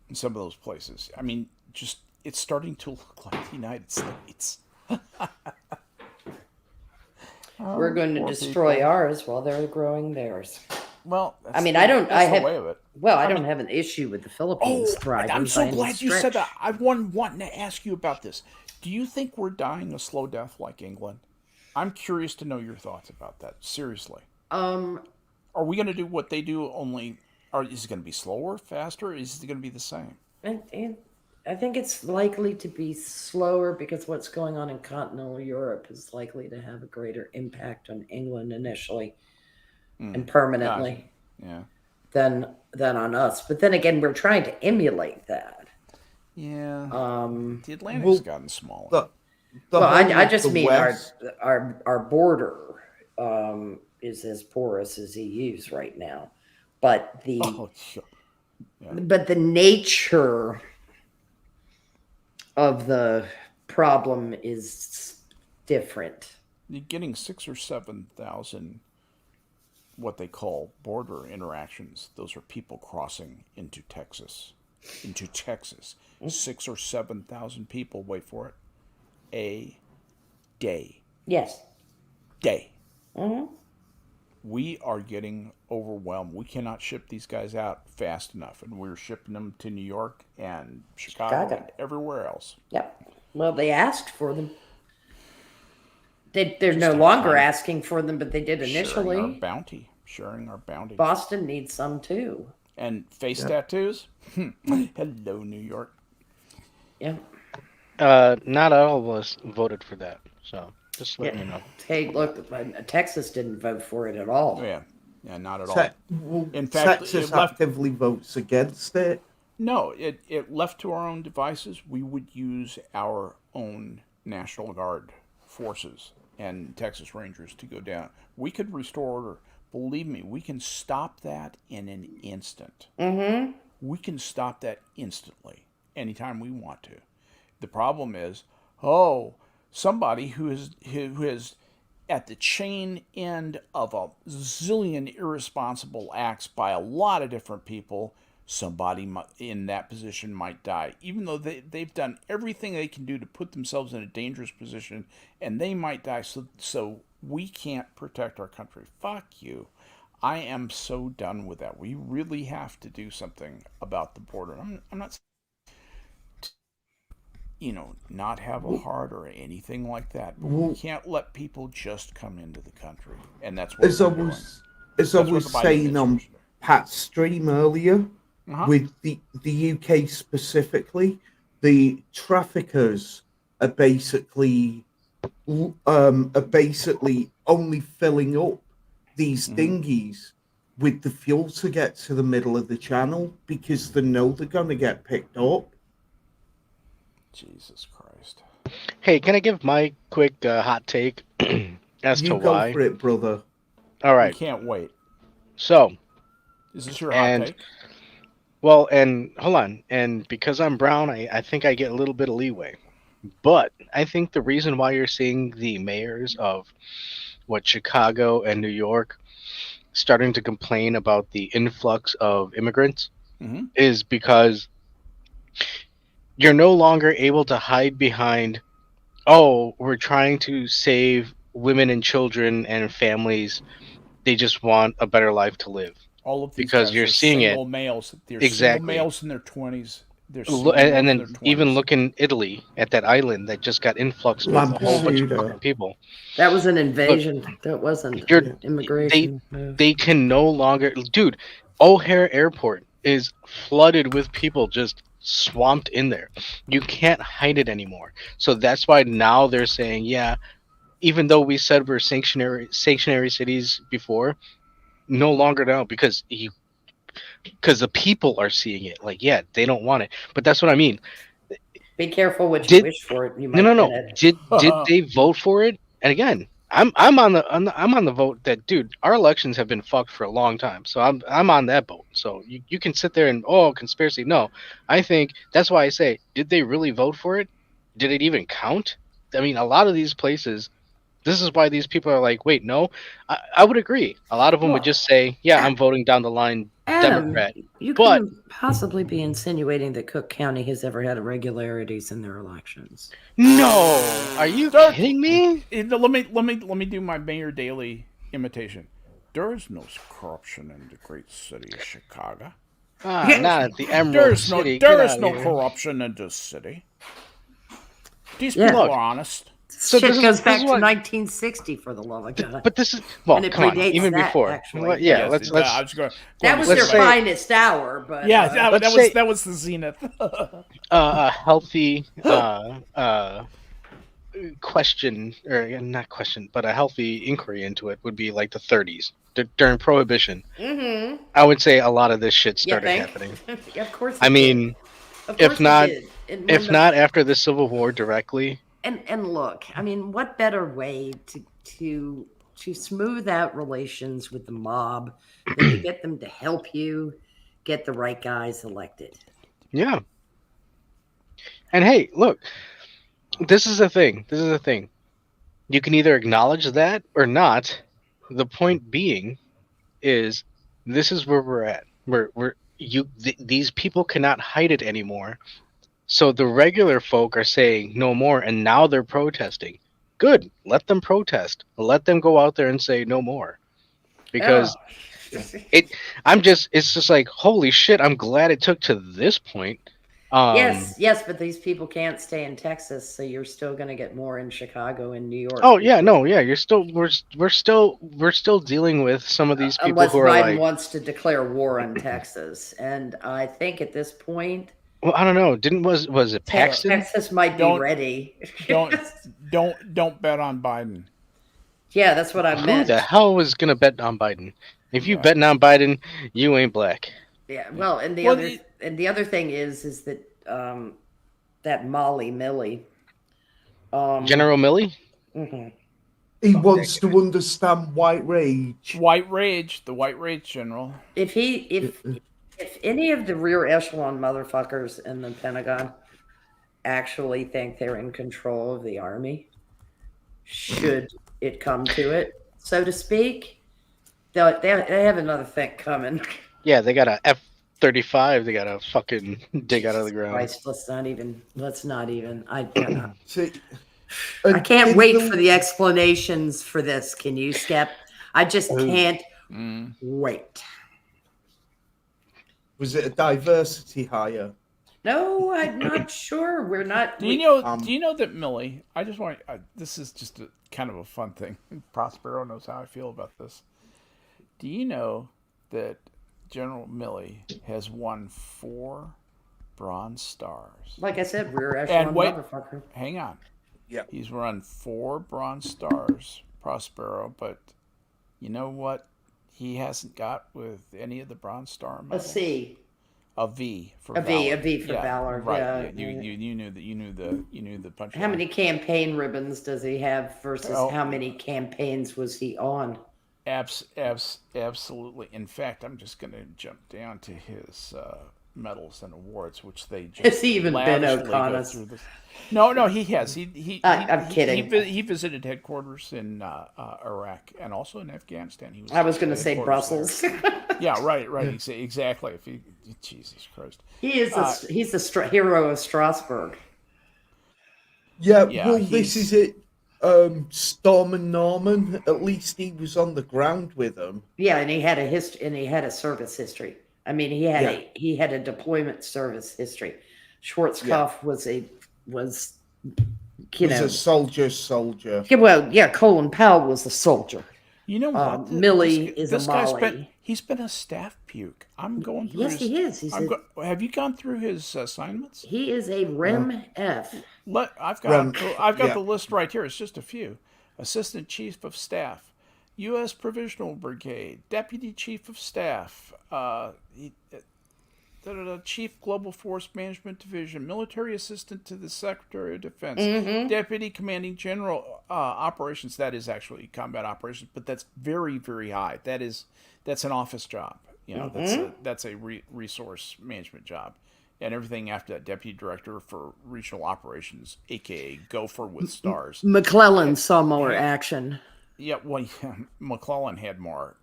In some of those places. I mean, just it's starting to look like the United States. We're going to destroy ours while they're growing theirs. Well, I mean, I don't don't have an issue with the Philippines thriving. I'm so glad you said that. I've been wanting to ask you about this. Do you think we're dying a slow death like England? I'm curious to know your thoughts about that. Seriously. Are we going to do what they do? Is it going to be slower, faster? Is it going to be the same? I think it's likely to be slower because what's going on in continental Europe is likely to have a greater impact on England initially and permanently than on us. But then again, we're trying to emulate that. Yeah. The Atlantic's gotten smaller. I just mean our border is as porous as EU's right now, but but the nature of the problem is different. You're getting 6,000 or 7,000 what they call border interactions. Those are people crossing into Texas. 6,000 or 7,000 people, wait for it, a day. Yes. Day. We are getting overwhelmed. We cannot ship these guys out fast enough, and we're shipping them to New York and Chicago. And everywhere else. Yep. Well, they asked for them. They're no longer asking for them, but they did initially. Sharing our bounty. Boston needs some too. And face tattoos? Hello, New York. Yeah. Not all of us voted for that, so just letting you Yeah. know. Hey, look, Texas didn't vote for it at all. Yeah, not at all. Well, In fact, Texas actively votes against it. it left to our own devices, we would use our own National Guard forces and Texas Rangers to go down. We could restore order. Believe me, we can stop that in an instant. Mm-hmm. We can stop that instantly, anytime we want to. The problem is, oh, somebody who is at the chain end of a zillion irresponsible acts by a lot of different people, somebody in that position might die, even though they've done everything they can do to put themselves in a dangerous position, and they might die. So we can't protect our country. Fuck you. I am so done with that. We really have to do something about the border. I'm not, not have a heart or anything like that. But we can't let people just come into the country, and that's what As we're I doing. as I That's what was the Biden saying on administration. Pat's stream earlier, Uh-huh. with the UK specifically, the traffickers are basically only filling up these dinghies with the fuel to get to the middle of the channel because they know they're going to get picked up. Jesus Christ. Hey, can I give my quick hot take as to You go why? for it, brother. All We right. can't wait. So, Is this your hot and take? well, and hold on, and because I'm brown, I think I get a little bit of leeway. But I think the reason why you're seeing the mayors of Chicago and New York starting to complain about the influx of immigrants Mm-hmm. is because you're no longer able to hide behind, oh, we're trying to save women and children and families. They just want a better life to live. All of these Because guys you're are seeing it single males. They're single exactly. males in their 20s. They're single And males in their then even 20s. look in Italy at that island that just got influxed with a whole bunch of Lampedusa. different people. That was an Look, invasion. That wasn't you're an they immigration move. they can no longer, dude. O'Hare Airport is flooded with people just swamped in there. You can't hide it anymore. So that's why now they're saying, yeah, even though we said we're sanctuary cities before, no longer now because the people are seeing it. Like, yeah, they don't want it. But that's what I mean. Be careful what you Did wish for it. You no, might no, get no. it. Did they vote for it? And again, I'm on the vote that, dude, our elections have been fucked for a long time. So I'm on that boat. So you can sit there and, oh, conspiracy. No, I think that's why I say, did they really vote for it? Did it even count? I mean, a lot of these places. This is why these people are like, wait, no. I would agree. A lot of them would Well, just say, yeah, I'm voting down the line Adam, Democrat. you But couldn't possibly be insinuating that Cook County has ever had irregularities in their elections. no, are you There- kidding me? Let me do my Mayor Daley imitation. There is no corruption in the great city of Chicago. Ah, not at the Emerald There's City. there Get is out no of here. corruption in this city. These Yeah. people Look, are honest. So Shit this is- goes this back is to what- 1960 for the love of God. But this is, well, And it come on, predates even that, before. actually. Well, yeah, Yes, let's I was going. That was let's their say- finest hour, but Yeah, let's say- that was the zenith. a healthy question, or not question, but a healthy inquiry into it would be like the 30s during Prohibition. mm-hmm. I would say a lot of this shit You started think? happening. Of course. I it mean, did. Of if course it not- did. And if when not after the Civil War directly, and look, I mean, what better way to smooth out relations with the mob than to get them to help you get the right guys elected? yeah. And hey, look, this is the thing. You can either acknowledge that or not. The point being is, this is where we're at. These people cannot hide it anymore. So the regular folk are saying no more, and now they're protesting. Good, let them protest. Let them go out there and say no more. Because it's just like, holy shit, I'm glad it took to this point. Yes, but these people can't stay in Texas, so you're still going to get more in Chicago and New York. Oh yeah, no, yeah, we're still dealing with some of these people unless who are Biden like, wants to declare war on Texas, and I think at this point, Well, I don't know. Was it Paxton? Texas might be Don't- ready. Don't bet on Biden. Yeah, that's what I Who meant. the hell was gonna bet on Biden? If you Yeah. betting on Biden, you ain't black. Yeah, well, and Well, the other thing is that that Molly Millie, General Milley? mhm. He wants to understand white rage. White Rage, the White Rage general. if any of the rear echelon motherfuckers in the Pentagon actually think they're in control of the army, should it come to it, so to speak, they have another thing coming. Yeah, they got a F-35. They got to fucking dig out of the ground. Christ, let's not even. See, I can't did wait for the explanations for this. Can you, Skep? I just can't Mm. wait. Was it a diversity hire? No, I'm not sure. We're not. Do you know that Millie? I just want. This is just a kind of a fun thing. Prospero knows how I feel about this. Do you know that General Millie has won 4 Bronze Stars? Like I said, rear echelon wait. motherfucker. Hang on. Yeah. He's run 4 Bronze Stars, Prospero, but you know what he hasn't got with any of the Bronze Star A medals? C. A V for A V, valor. a V for valor. Right. Yeah. You knew the punchline. How many campaign ribbons does he have versus Oh. how many campaigns was he on? Absolutely. In fact, I'm just going to jump down to his medals and awards, which they just Has he even been lavishly go O'Connor's? through this. No, he has. I'm kidding. He visited headquarters in Iraq and also in Afghanistan. I was going to say headquarters there. Brussels. Yeah, right. Exactly. Jesus Christ. He's the hero of Strasbourg. Yeah, Yeah, well, this is it. Storm and Norman, at least he was on the ground with them. Yeah, and he had a service history. I mean, he had a deployment service history. Schwarzkopf was a soldier. Yeah, well, yeah, Colin Powell was a soldier. You know what? Millie is a Molly. He's been a staff puke. I'm going through. Yes, he is. Have you gone through his assignments? He is a REM F. I've got yeah. the list right here. It's just a few. Assistant Chief of Staff, U.S. Provisional Brigade, Deputy Chief of Staff, Chief Global Force Management Division, Military Assistant to the Secretary of Defense, Deputy Commanding General Operations. That is actually combat operations, but that's very, very high. That's an office job. You know, that's a resource management job. And everything after that, Deputy Director for Regional Operations, aka Gopher with Stars. McClellan saw more action. Yeah, well, McClellan had more.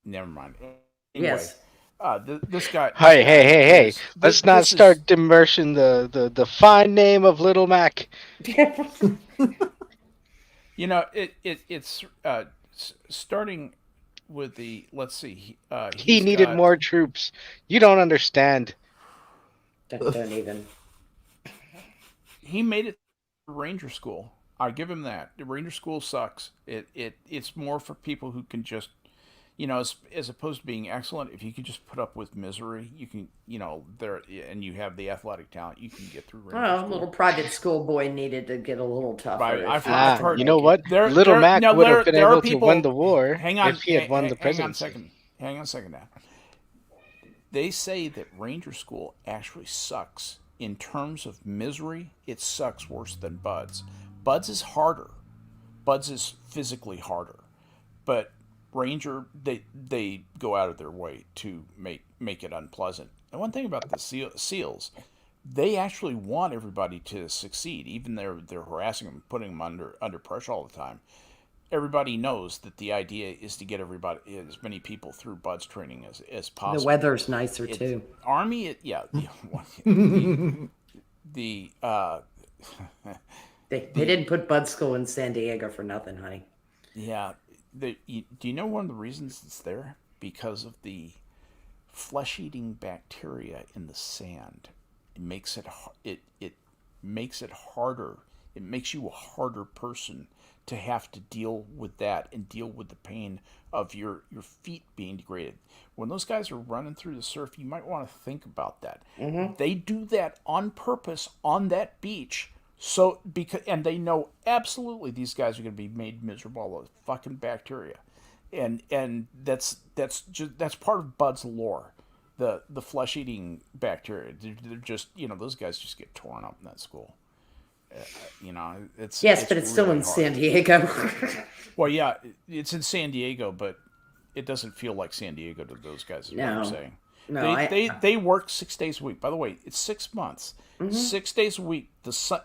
Never mind. Anyway, Yes. This guy. Hey! Let's not start demurring the fine name of Little Mac. You know, it's starting with the. Let's see. He needed more troops. You don't understand. Don't even. He made it to Ranger School. I give him that. The Ranger School sucks. It's more for people who can just, you know, as opposed to being excellent. If you can just put up with misery, you can, you know, and you have the athletic talent, you can get through Ranger Well, School. little private school boy needed to get a little tougher. I've heard. You know what? Little Mac would have been able to win the war if he had won the presidency. Hang on a second now. They say that Ranger School actually sucks. In terms of misery, it sucks worse than Buds. Buds is harder. Buds is physically harder. But Ranger, they go out of their way to make it unpleasant. And one thing about the SEALs, they actually want everybody to succeed. Even they're harassing them, putting them under pressure all the time. Everybody knows that the idea is to get as many people through Buds training as possible. The weather's nicer too. Army, yeah. They didn't put Bud School in San Diego for nothing, honey. Yeah. Do you know one of the reasons it's there? Because of the flesh-eating bacteria in the sand. It makes it harder. It makes you a harder person to have to deal with that and deal with the pain of your feet being degraded. When those guys are running through the surf, you might want to think about that. They do that on purpose on that beach. So and they know absolutely these guys are going to be made miserable by the fucking bacteria, and that's part of Bud's lore. The flesh eating bacteria, they're just, those guys just get torn up in that school. Yes, but it's still really in hard. San Diego. Well, yeah, it's in San Diego, but it doesn't feel like San Diego to those guys. Is what I'm saying. No, They work 6 days a week. By the way, it's 6 months, 6 days a week.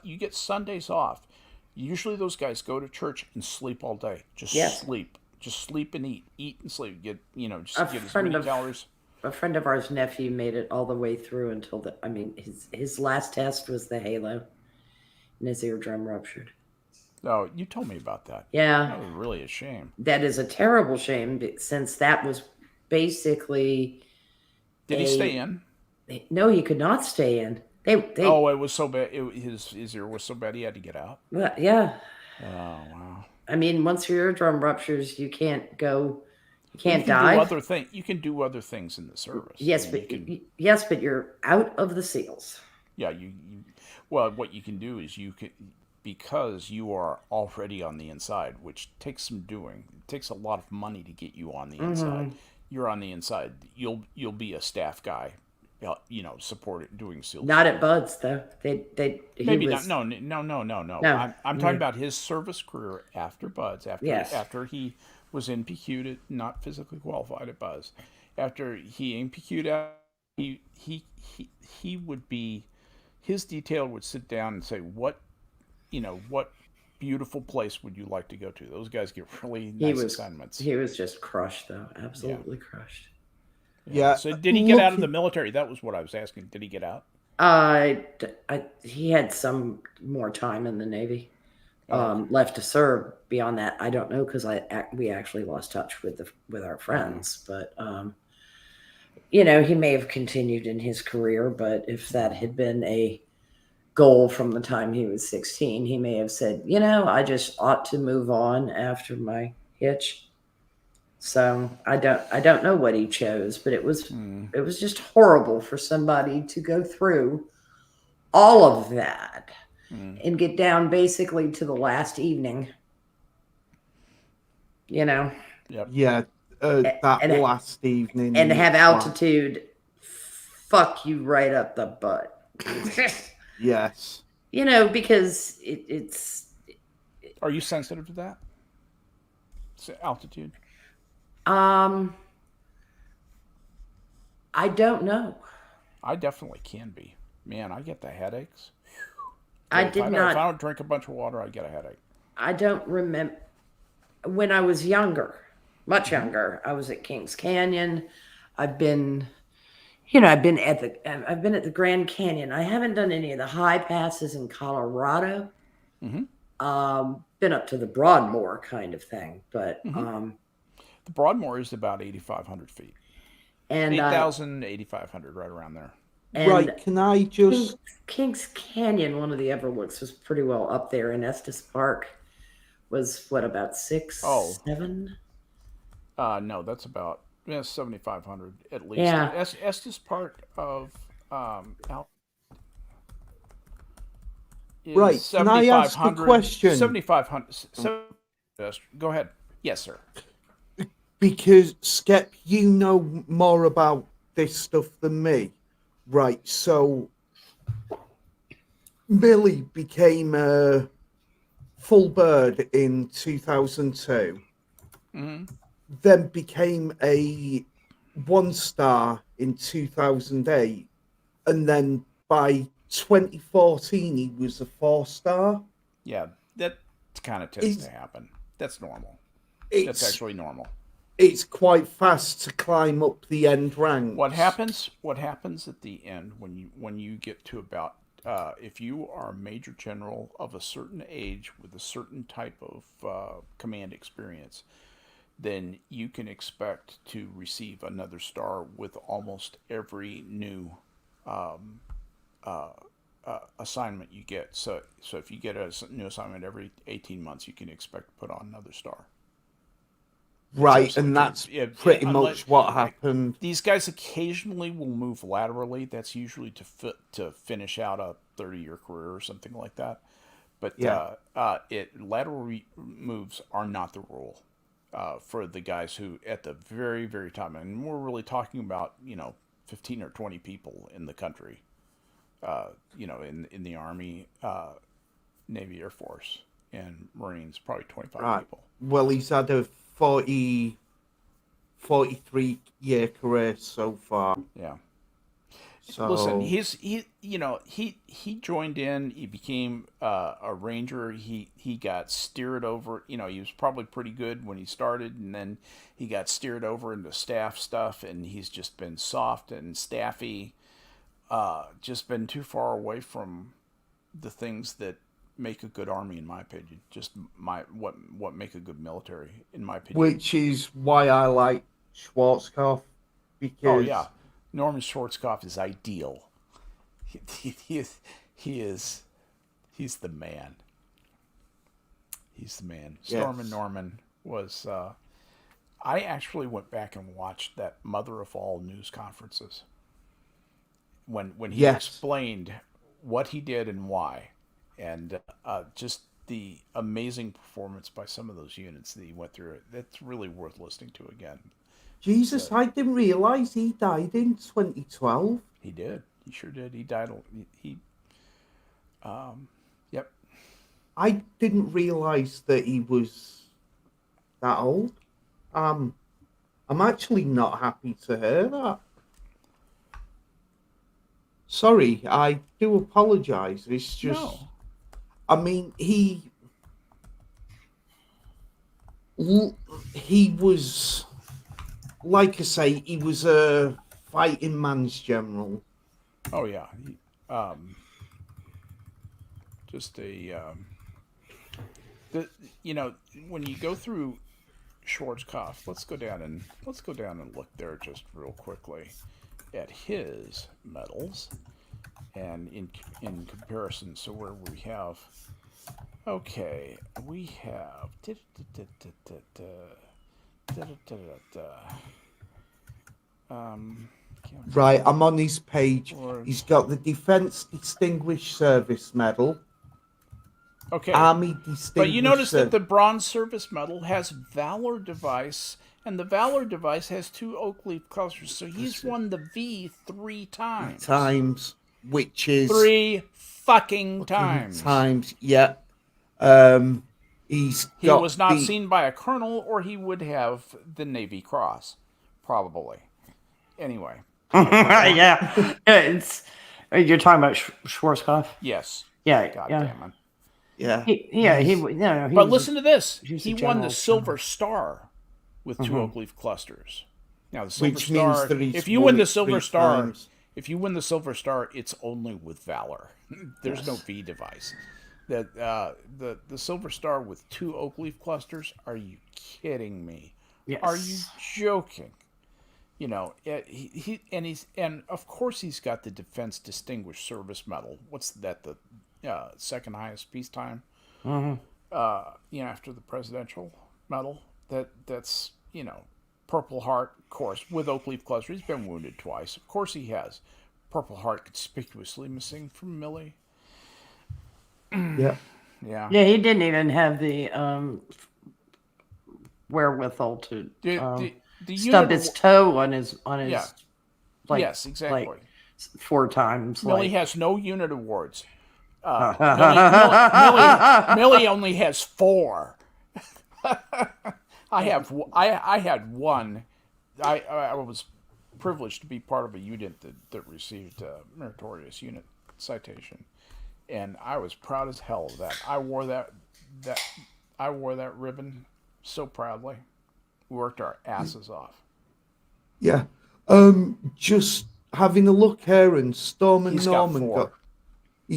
You get Sundays off. Usually, those guys go to church and sleep all day. Just sleep and eat and sleep. Get as many calories. A friend of ours' nephew made it all the way through until his last test was the halo, and his eardrum ruptured. Oh, you told me about that. Yeah. That was really a shame. That is a terrible shame, since that was basically. Did he stay in? No, he could not stay in. They it was so bad. His ear was so bad he had to get out. Well, yeah. Oh, wow. I mean, once your eardrum ruptures, you can't go. You can't dive. You can do other things in the service. Yes, but you're out of the SEALs. Yeah, well, what you can do is because you are already on the inside, which takes some doing. It takes a lot of money to get you on the inside. You're on the inside. You'll be a staff guy, support doing SEAL. Not at Bud's though. Maybe not. No. I'm talking about his service career after Bud's. After he was NPQ'd, not physically qualified at Buzz. After he NPQ'd out, he would be, his detail would sit down and say, what beautiful place would you like to go to? Those guys get really nice assignments. He was just crushed though, absolutely crushed. Yeah. So did he get out of the military? That was what I was asking. Did he get out? He had some more time in the Navy. Left to serve. Beyond that, I don't know, because we actually lost touch with our friends. But he may have continued in his career. But if that had been a goal from the time he was 16, he may have said, I just ought to move on after my hitch. So I don't know what he chose, but it was just horrible for somebody to go through all of that. And get down basically to the last evening, Yep. Yeah, last evening. And have altitude fuck you right up the butt. Yes. Because it's... Are you sensitive to that? Altitude? I don't know. I definitely can be. Man, I get the headaches. If I don't drink a bunch of water, I get a headache. I don't remember when I was younger, much younger. I was at Kings Canyon. I've been at the Grand Canyon. I haven't done any of the high passes in Colorado. Been up to the Broadmoor kind of thing, but the Broadmoor is about 8,500 feet. And 8,000, 8,500, right around there. Right, can I just... Kings Canyon, one of the overlooks, was pretty well up there, and Estes Park was, about 6, 7? No, that's about 7,500 at least. Yeah. Estes Park of... right, can I ask a question? 7,500. Go ahead. Yes, sir. Because, Skep, you know more about this stuff than me. Right, so Millie became a full bird in 2002, then became a 1-star in 2008, and then by 2014 he was a 4-star. Yeah, that kind of tends to happen. That's normal. That's actually normal. It's quite fast to climb up the end ranks. What happens at the end when you get to about if you are a major general of a certain age with a certain type of command experience, then you can expect to receive another star with almost every new assignment you get. So if you get a new assignment every 18 months, you can expect to put on another star. Right, So and that's unless, much what happened. These guys occasionally will move laterally. That's usually to finish out a 30-year career or something like that. But lateral moves are not the rule for the guys who at the very, very top, and we're really talking about 15 or 20 people in the country. In the Army, Navy, Air Force, and Marines, probably 25 people. Well, he's had a 43-year career so far. Yeah. So Listen, he joined in. He became a ranger. He got steered over. He was probably pretty good when he started, and then he got steered over into staff stuff, and he's just been soft and staffy. Just been too far away from the things that make a good army, in my opinion. Just what make a good military, in my opinion. which is why I like Schwarzkopf, because Norman Schwarzkopf is ideal. He's the man. He's the man. Storm and Norman was. I actually went back and watched that Mother of All news conferences. When he explained what he did and why, and just the amazing performance by some of those units that he went through, that's really worth listening to again. Jesus, I didn't realize he died in 2012. He did. He sure did. He died. Yep. I didn't realize that he was that old. I'm actually not happy to hear that. Sorry, I do apologize. It's just, No. I mean, he was, like I say, he was a fighting man's general. Oh yeah. Just a when you go through Schwarzkopf, let's go down and look there just real quickly at his medals, and in comparison, so where we have, we have Right, I'm on his page. He's got the Defense Distinguished Service Medal. Okay. Army Distinguished. But you notice that the Bronze Service Medal has Valor Device, and the Valor Device has 2 oak leaf clusters, so he's won the V 3 times. Which is 3 fucking times. Yeah. He was not seen by a colonel, or he would have the Navy Cross, probably. Anyway. Yeah. You're talking about Schwarzkopf? Yes. Yeah. God yeah. damn it. Yeah. But listen to this. He won the Silver Star with 2 oak leaf clusters. Now the Silver Star. If you win the Silver Star, it's only with Valor. There's no V device. The Silver Star with 2 oak leaf clusters. Are you kidding me? Yes. Are you joking? And of course he's got the Defense Distinguished Service Medal. What's that? The second highest peacetime. After the Presidential Medal. That's Purple Heart, of course, with oak leaf cluster. He's been wounded twice. Of course he has. Purple Heart conspicuously missing from Millie. Yeah. Yeah, he didn't even have the wherewithal to stub his toe on his yes, exactly. 4 times. Millie has no unit awards. Millie only has 4. I had one. I was privileged to be part of a unit that received a meritorious unit citation, and I was proud as hell of that. I wore that ribbon so proudly. We worked our asses off. Yeah. Just having a look here, and Storm and Norman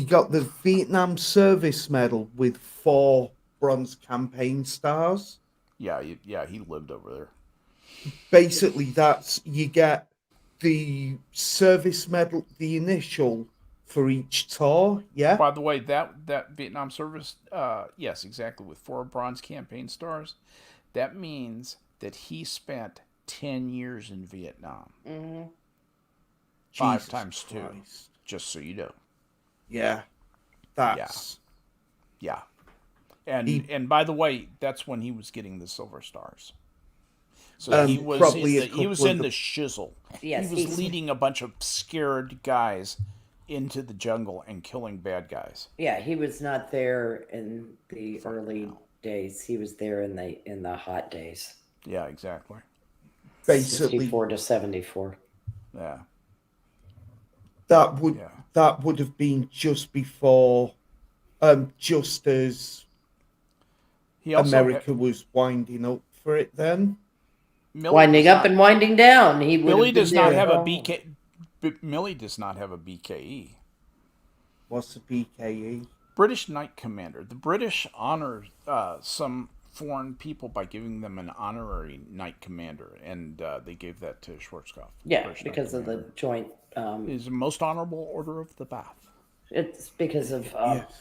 got the Vietnam Service Medal with 4 bronze campaign stars. Yeah, he lived over there. Basically, you get the service medal, the initial for each tour. Yeah. By the way, that Vietnam service, yes, exactly, with 4 bronze campaign stars, that means that he spent 10 years in Vietnam. Mm-hmm. 5 Jesus times 2, Christ. just so you know. Yeah. That's Yeah. And by the way, that's when he was getting the silver stars. So he was probably in the shizzle. Yes, he was he's- leading a bunch of scared guys into the jungle and killing bad guys. Yeah, he was not there in the early no. days. He was there in the hot days. Yeah, exactly. basically 64 to 74. Yeah. that would Yeah. that would have been just before, just as He also America was winding up for it. Then Winding up and winding down. He would Millie have been does not there have a all- BK. Millie does not have a BKE. what's the BKE? British Knight Commander. The British honor some foreign people by giving them an honorary Knight Commander, and they gave that to Schwarzkopf. Yeah, British Knight because of the Commander. joint. Is the most honorable order of the Bath. It's because of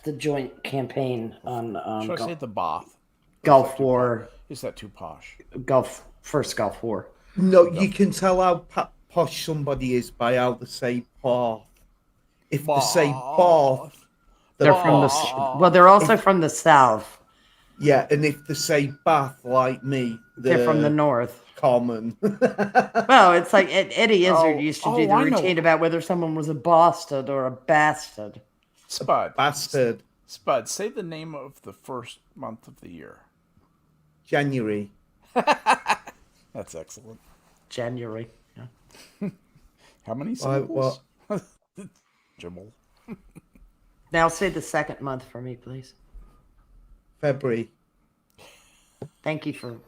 the joint campaign on Should I say the Bath? Gulf War, Is that too posh? first Gulf War. No, you can tell how posh somebody is by how they say Bath. If they say Bath, They're from the they're also from the south. yeah, and if they say Bath like me, They're from the north. common. Well, it's like Eddie Izzard used to do the I know. routine about whether someone was a bastard or a bastard. Spud. Bastard. Spud, say the name of the first month of the year. January. That's excellent. January. Yeah. How many syllables? Jibble. Now say the second month for me, please. February. Thank you for.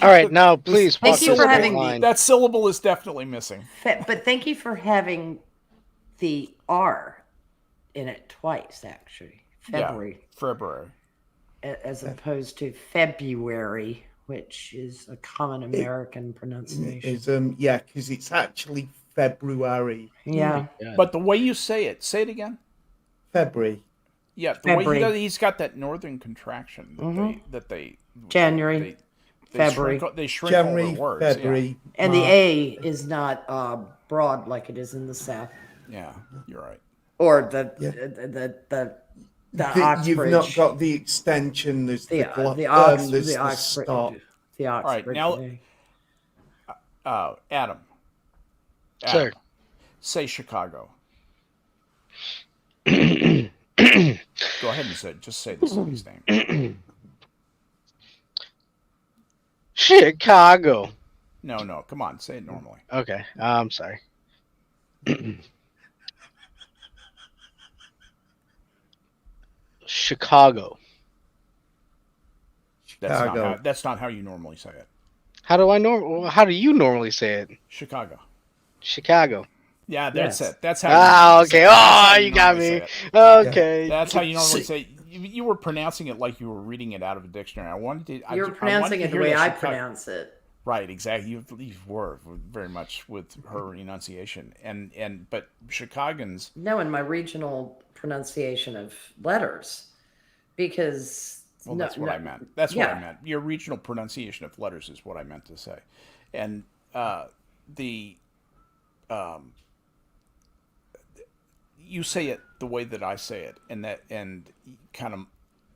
All right, now please Thank walk you us for through having the the- line. That syllable is definitely missing. But thank you for having the R in it twice, actually. February, Yeah, February. as opposed to February, which is a common American pronunciation. Is yeah, because it's actually February. Yeah. But the way you say it again. February. Yeah, the way February. he does, he's got that northern contraction that they January, February. They shrink January, all the words. February. And the March. A is not broad like it is in the South, Yeah, you're right. or the Oxbridge. You've not got the extension. There's the the Oxbridge. there's The the Oxbridge. stop. The Oxbridge. now- Adam. Sir. Say Chicago. Go ahead and say it. Just say the city's name. Chicago. No, come on, say it normally. Okay, I'm sorry. Chicago. Chicago. That's not how you normally say it. How do you normally say it? Chicago. Chicago. Yeah, that's Yes. it. That's how. Ah, normally say okay. it. That's how Oh, you got normally me. say it. Okay. That's how you normally say it. You were pronouncing it like you were reading it out of a dictionary. I wanted to. You're I pronouncing wanted to it the hear way that I Chicago- pronounce it. Right, exactly. You were very much with her enunciation, but Chicagoans. No, in my regional pronunciation of letters, because Well, that's what I meant. That's what yeah. I meant. Your regional pronunciation of letters is what I meant to say, and you say it the way that I say it, and kind of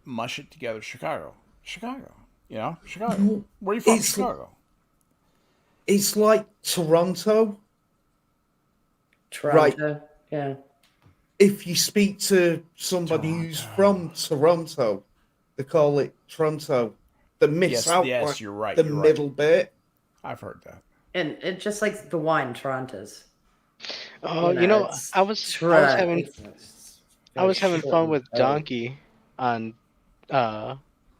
mush it together. Chicago. You know, Chicago. Where are you from? It's- Chicago. It's like Toronto. Toronto. Yeah. If you speak to somebody who's from Toronto, they call it Toronto. They miss out like you're right. the You're middle bit. I've heard that. And it just like the wine Toronto's. Oh, it's I was having fun with Donkey on how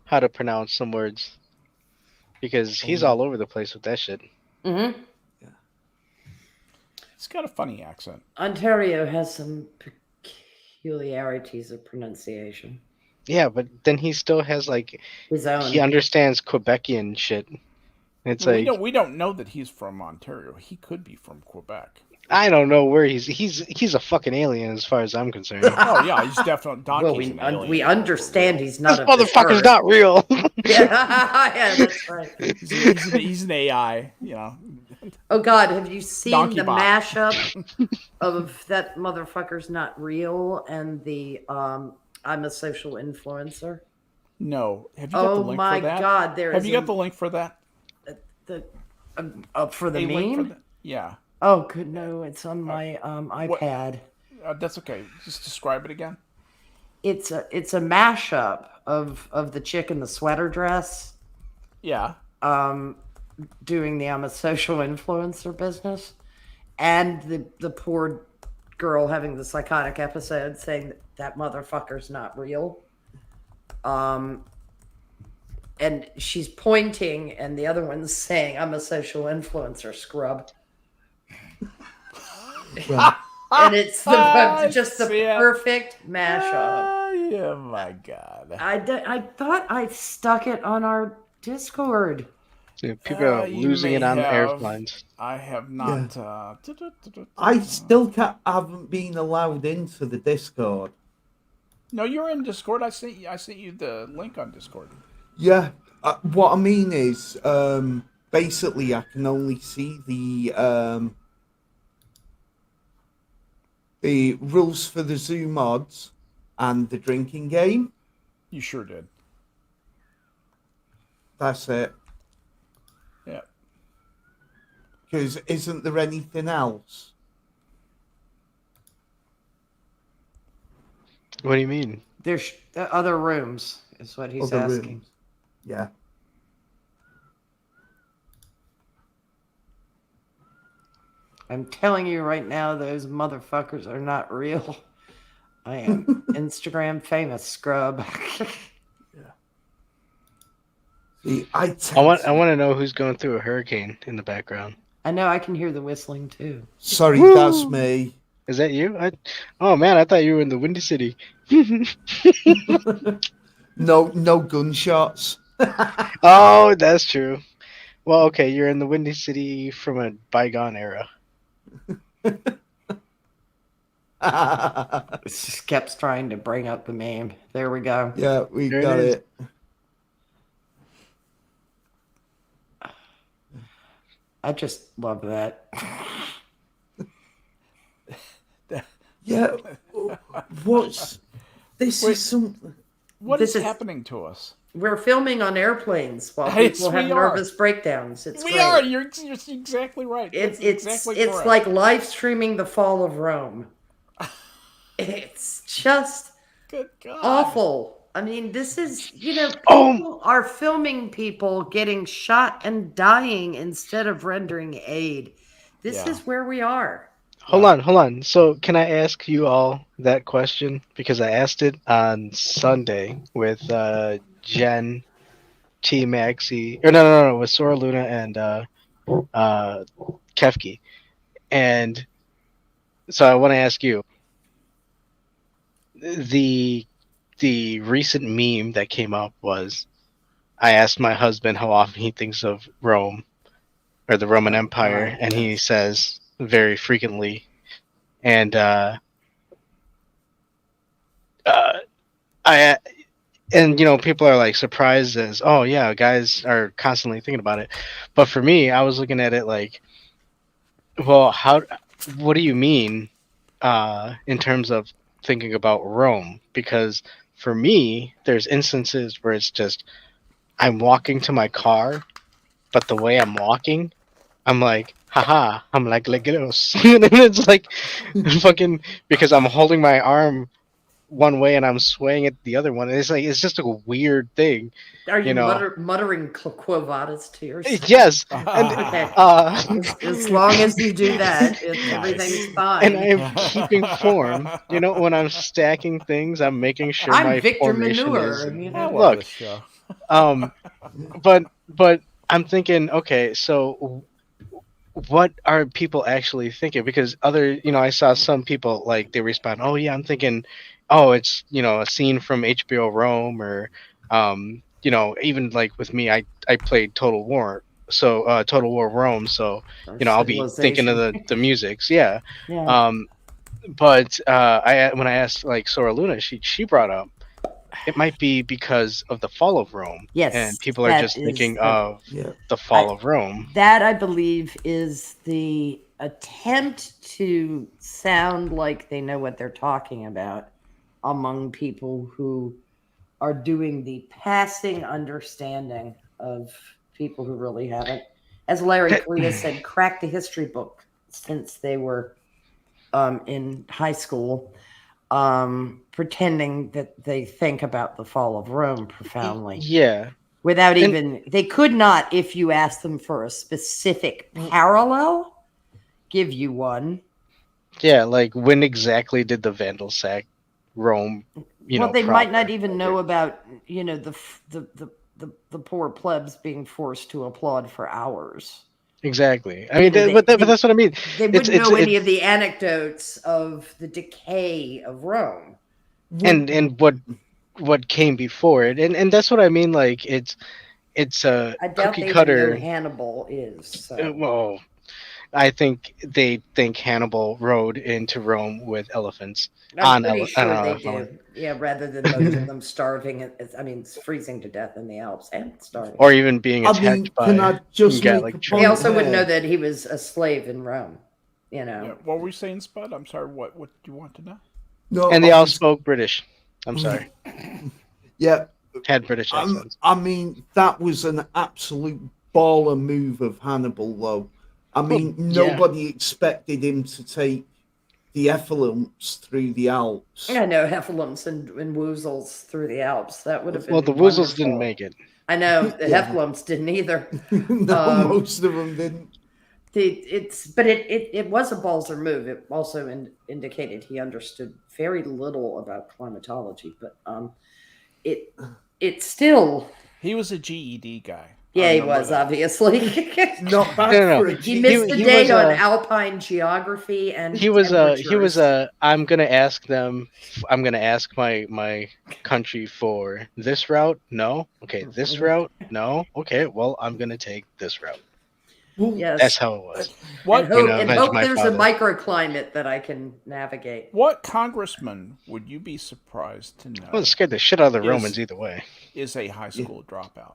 to pronounce some words because he's all over the place with that shit. Mm-hmm. He's got a funny accent. Ontario has some peculiarities of pronunciation. Yeah, but then he still has like His own. he understands Quebecian shit. It's like We don't know that he's from Ontario. He could be from Quebec. I don't know where he's a fucking alien as far as I'm concerned. Oh yeah, he's definitely Well, Donkey's an alien. we for understand real. he's not This of this motherfucker's earth. not real. Yeah, that's right. He's an AI. You know. Oh God, have you seen Donkey the bot. mashup of that motherfucker's not real and the I'm a social influencer? No. Have you got the Oh link my for that? God, there Have is you got the link for that? the for the A link for meme? that? Yeah. Oh, good, no, it's on my what- iPad. That's okay. Just describe it again. It's a mashup of the chick in the sweater dress Yeah. doing the I'm a social influencer business, and the poor girl having the psychotic episode saying that motherfucker's not real. And she's pointing, and the other one's saying, "I'm a social influencer, scrub." Right. And it's just the See it. perfect mashup. Yeah, my God. I thought I stuck it on our Discord. People are You losing may it on have. airplanes. I have not. I still haven't been allowed into the Discord. No, you're in Discord. I sent you the link on Discord. Yeah, what I mean is, basically, I can only see the rules for the zoo mods and the drinking game. You sure did. That's it. Yeah. Because isn't there anything else? What do you mean? There's other rooms, is what he's Other asking. rooms? Yeah. I'm telling you right now, those motherfuckers are not real. I am Instagram famous, scrub. See, I want to know who's going through a hurricane in the background. I know I can hear the whistling too. Sorry, Woo! that's me. Is that you? Oh man, I thought you were in the Windy City. No gunshots. Oh, that's true. Well, okay, you're in the Windy City from a bygone era. Skep's trying to bring up the meme. There we go. Yeah, we There it got is. it. I just love that. Yeah. What's this? Wait. Is some. What This is is- happening to us? We're filming on airplanes while Yes, people have we are. nervous breakdowns. It's We great. are. You're exactly right. It's That's exactly it's correct. like live streaming the fall of Rome. It's just Good God. awful. I mean, this is, Oh. people are filming people getting shot and dying instead of rendering aid. This Yeah. is where we are. Hold on. So, can I ask you all that question? Because I asked it on Sunday with Jen, T Maxi, or no, with Sora Luna and Kefki. And so I want to ask you, the recent meme that came up was, I asked my husband how often he thinks of Rome or the Roman Empire, right, and he says very frequently. And people are like surprised as, oh yeah, guys are constantly thinking about it. But for me, I was looking at it like, well, what do you mean in terms of thinking about Rome? Because for me, there's instances where it's just, I'm walking to my car, but the way I'm walking, I'm like, haha, I'm like Legueros. And it's like fucking, because I'm holding my arm one way and I'm swaying it the other one. And it's like, it's just a weird thing. Are you know. muttering Quo Vadis to yourself? Yes. Okay. And As long as you do that, Nice. everything's fine. and I'm keeping form. When I'm stacking things, I'm making sure I'm my Victor formation Manure. is. I love Look. this show. But I'm thinking, okay, so what are people actually thinking? Because I saw some people like they respond, oh yeah, I'm thinking, oh, it's a scene from HBO Rome, or even like with me, I played Total War, Total War Rome. So Or I'll be thinking of civilization. the musics. Yeah. Yeah. But when I asked like Sora Luna, she brought up it might be because of the fall of Rome, and Yes, people are that just is thinking of Yeah. the fall of Rome. that I believe is the attempt to sound like they know what they're talking about among people who are doing the passing understanding of people who really haven't, as Larry Correa said, cracked a history book since they were in high school, pretending that they think about the fall of Rome profoundly. Yeah, Without and even, they could not, if you asked them for a specific parallel, give you one. yeah, like when exactly did the Vandals sack Rome? Well, they might not Proper. even know about, the poor plebs being forced to applaud for hours. Exactly. I You mean, know, but that's what I mean. they It's wouldn't it's know any it's of the anecdotes of the decay of Rome. and what came before it, and that's what I mean. Like it's a I doubt cookie they even know cutter. Hannibal is. So. Well, I think they think Hannibal rode into Rome with elephants I'm on pretty sure they elephant, do. Yeah, rather than most of them starving, freezing to death in the Alps and starving. or even being I attacked mean, can by I just make a Gallic They point troops. also wouldn't know here? that he was a slave in Rome. Yeah. What were we saying, Spud? I'm sorry. What do you want to know? No, And I they all was. spoke British. I'm sorry, Yeah, had British accents. I mean, that was an absolute baller move of Hannibal, though. I Well, mean, yeah, nobody expected him to take the Ephelumps through the Alps. I know Heffalumps and Woozles through the Alps. That would have well, the been Woozles didn't wonderful. make it. I know the Yeah. Heffalumps didn't either. No, Um, most of them didn't. it was a Balzer move. It also indicated he understood very little about climatology, but it it still. He was a GED guy. I Yeah, he remember was that. obviously. Not No, bad no, no. for a He G. missed the He date was on alpine geography and temperatures. I'm gonna ask them. I'm gonna ask my country for this route. No, okay, this route. No, okay. Well, I'm gonna take this route. Well, That's Yes, how it was. What and Avenge hope my there's a father. microclimate that I can navigate. what congressman would you be surprised to Well, it know scared the shit out of the is Romans either way. is a high yeah. school dropout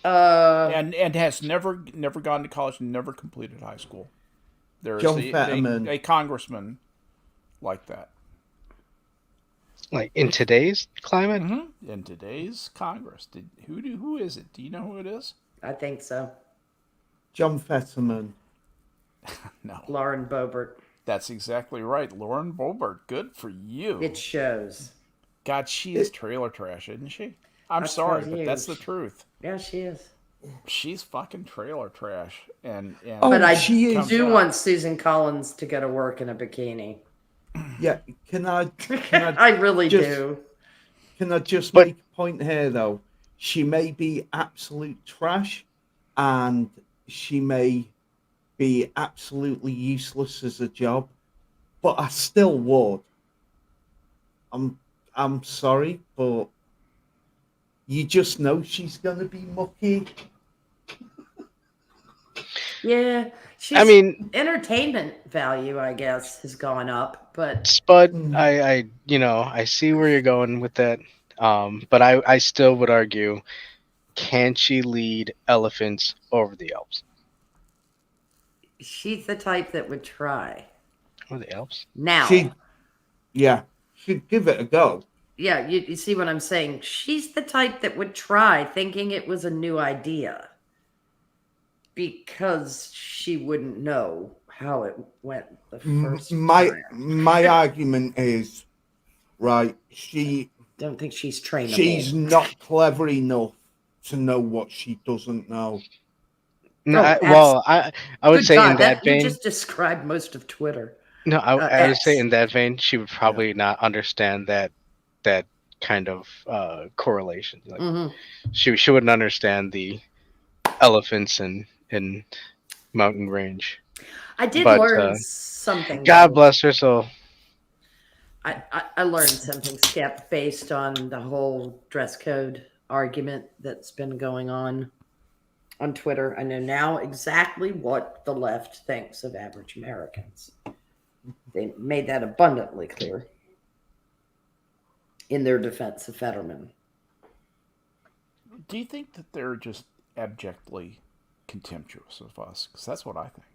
Uh, and has never gone to college and never completed high school? There is John Fetterman. a congressman like that. Like in today's climate, In today's Congress. Who is it? Do you know who it is? I think so. John Fetterman. No. Lauren Boebert. That's exactly right. Lauren Boebert. Good for you. It shows. God, she is trailer trash, isn't she? I'm I sorry, tell but you. that's the truth. Yeah, she is. She's fucking trailer trash, and Oh, But I she is. do want Susan Collins to go to work in a bikini. Yeah, can I I really just- do. can I just But- make a point here though? She may be absolute trash, and she may be absolutely useless as a job, but I still would. I'm sorry, but you just know she's gonna be mucky. Yeah, she's. I mean, Entertainment value, I guess, has gone up, but Spud, Mm. I see where you're going with that. But I still would argue, can she lead elephants over the Alps? she's the type that would try. Over the Alps? Now, She'd give it a go. yeah, you see what I'm saying? She's the type that would try thinking it was a new idea because she wouldn't know how it went the first My time. my argument is, right, Don't think she's trainable. she's not clever enough to know what she doesn't know. No, Oh, I would Good say God, in that you vein. just described most of Twitter. No, I would say X. in that vein, she would probably not understand that kind of correlation. Like Mhm. she wouldn't understand the elephants in mountain range. I did But, learn something. God though. bless her soul. I learned something, Skep, based on the whole dress code argument that's been going on. on Twitter. I know now exactly what the left thinks of average Americans. They made that abundantly clear in their defense of Fetterman. Do you think that they're just abjectly contemptuous of us? Because that's what I think.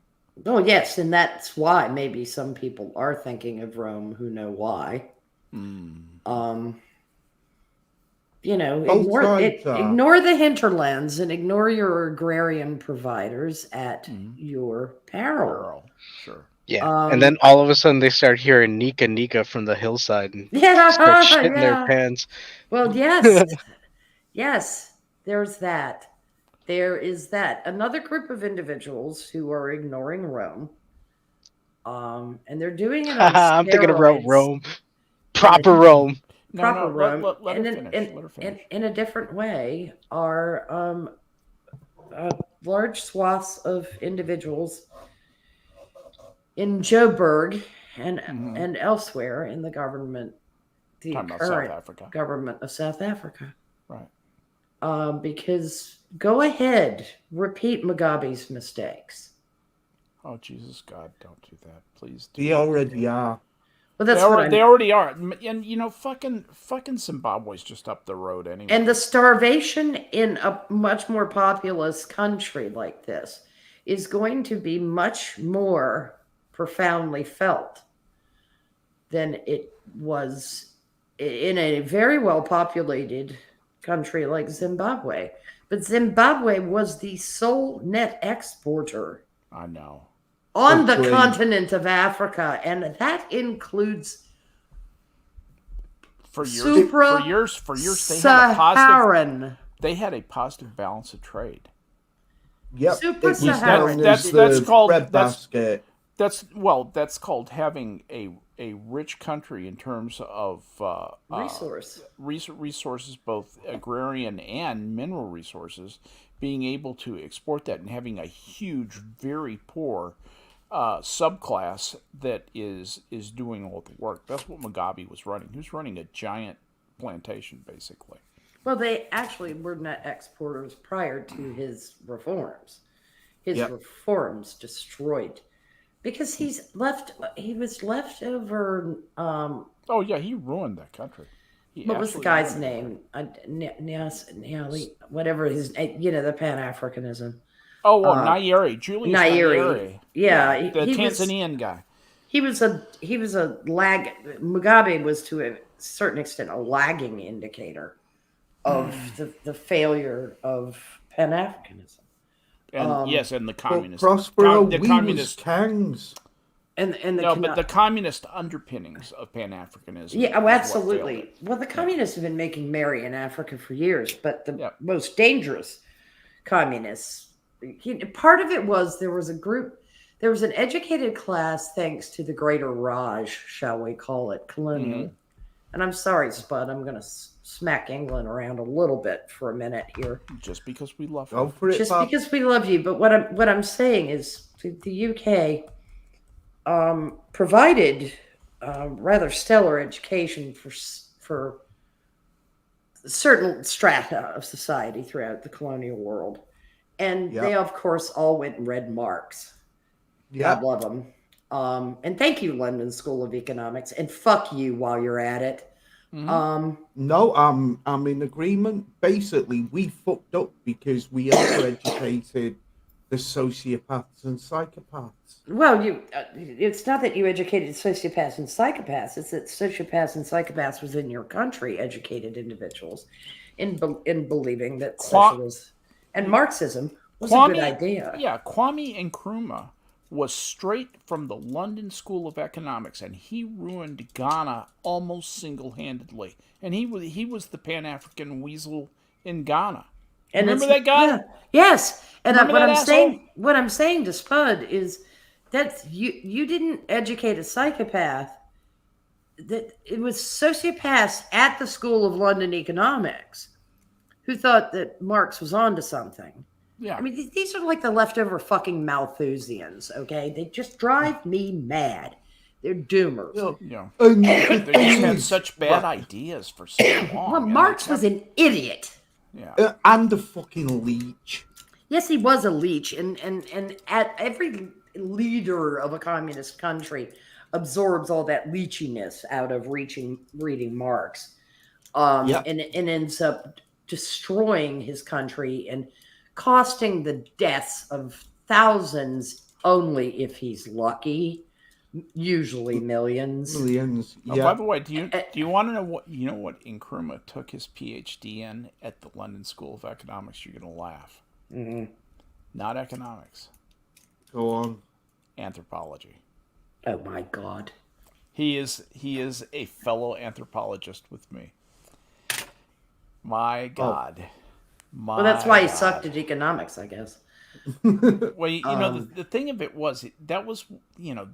Oh, yes, and that's why maybe some people are thinking of Rome who know why. You know, ignore the hinterlands and ignore your agrarian providers at your peril. Sure. Yeah, and then all of a sudden they start hearing Nika Nika from the hillside and start shitting their pants. Well, yes. Yes, there's that. There is that. Another group of individuals who are ignoring Rome. And they're doing it on I'm thinking about steroids. Rome. Proper Rome. Proper Rome. Let her finish. Let her finish. In a different way are large swaths of individuals in Joburg and elsewhere in the government, the current government of South Africa. Right. Because go ahead, repeat Mugabe's mistakes. Oh, Jesus God, don't do that. Please do. They already are. Well, that's they already are. And, you know, fucking Zimbabwe's just up the road anyway. And the starvation in a much more populous country like this is going to be much more profoundly felt than it was in a very well-populated country like Zimbabwe. But Zimbabwe was the sole net exporter. I know. On the continent of Africa, and that includes for years they had a positive balance of trade. Yep. Super-Saharan. That's called basket. That's called having a rich country in terms of resources, both agrarian and mineral resources, being able to export that and having a huge, very poor subclass that is doing all the work. That's what Mugabe was running. He was running a giant plantation, basically. Well, they actually were net exporters prior to his reforms. His reforms destroyed, because he was left over. Oh yeah, he ruined that country. What was the guy's name? Whatever his, the Pan-Africanism. Oh, well, Julius Nyerere. Yeah, the Tanzanian guy. He was a lag. Mugabe was, to a certain extent, a lagging indicator of the failure of Pan-Africanism. And and the communist. Prospero, the communist kangs. But the communist underpinnings of Pan-Africanism. Yeah, absolutely. Well, the communists have been making merry in Africa for years, but the most dangerous communists. Part of it was there was an educated class, thanks to the greater Raj, shall we call it, colonial. And I'm sorry, Spud, I'm going to smack England around a little bit for a minute here. Just because we love you. Because we love you. But what I'm saying is the UK provided rather stellar education for certain strata of society throughout the colonial world. And they, of course, all went and read Marx. God love them. And thank you, London School of Economics. And fuck you while you're at it. No, I'm in agreement. Basically, we fucked up because we overeducated the sociopaths and psychopaths. Well, it's not that you educated sociopaths and psychopaths. It's that sociopaths and psychopaths within your country educated individuals in believing that socialism and Marxism was a good idea. Yeah, Kwame Nkrumah was straight from the London School of Economics, and he ruined Ghana almost single-handedly. And he was the Pan-African weasel in Ghana. And remember that guy? Yeah. Yes. And what I'm saying to Spud is that you didn't educate a psychopath. That it was sociopaths at the School of London Economics who thought that Marx was onto something. Yeah. I mean, these are like the leftover fucking Malthusians, okay? They just drive me mad. They're doomers. Yeah. They just had such bad ideas for so long. Well, Marx was an idiot. Yeah. And a fucking leech. Yes, he was a leech, and at every leader of a communist country absorbs all that leechiness out of reading Marx, Yeah. and ends up destroying his country and costing the deaths of thousands only if he's lucky, usually millions. Millions. Oh, by Yeah. the way, do you want to know what Nkrumah took his PhD in at the London School of Economics? You're gonna laugh. Mhm. Not economics, Go on. anthropology. Oh my God. He is a fellow anthropologist with me. My God. My Well, that's why he God. sucked at economics, I guess. Well, you know, the thing of it was that was, you know,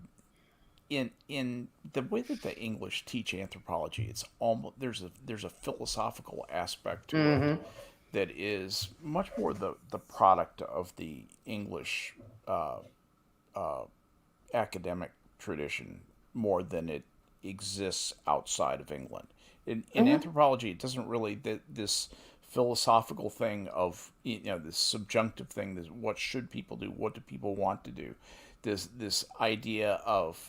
in the way that the English teach anthropology, it's almost there's a philosophical aspect to it that is much more the product of the English academic tradition more than it exists outside of England. In anthropology, it doesn't really this philosophical thing of, you know, this subjunctive thing. This, what should people do? What do people want to do? This idea of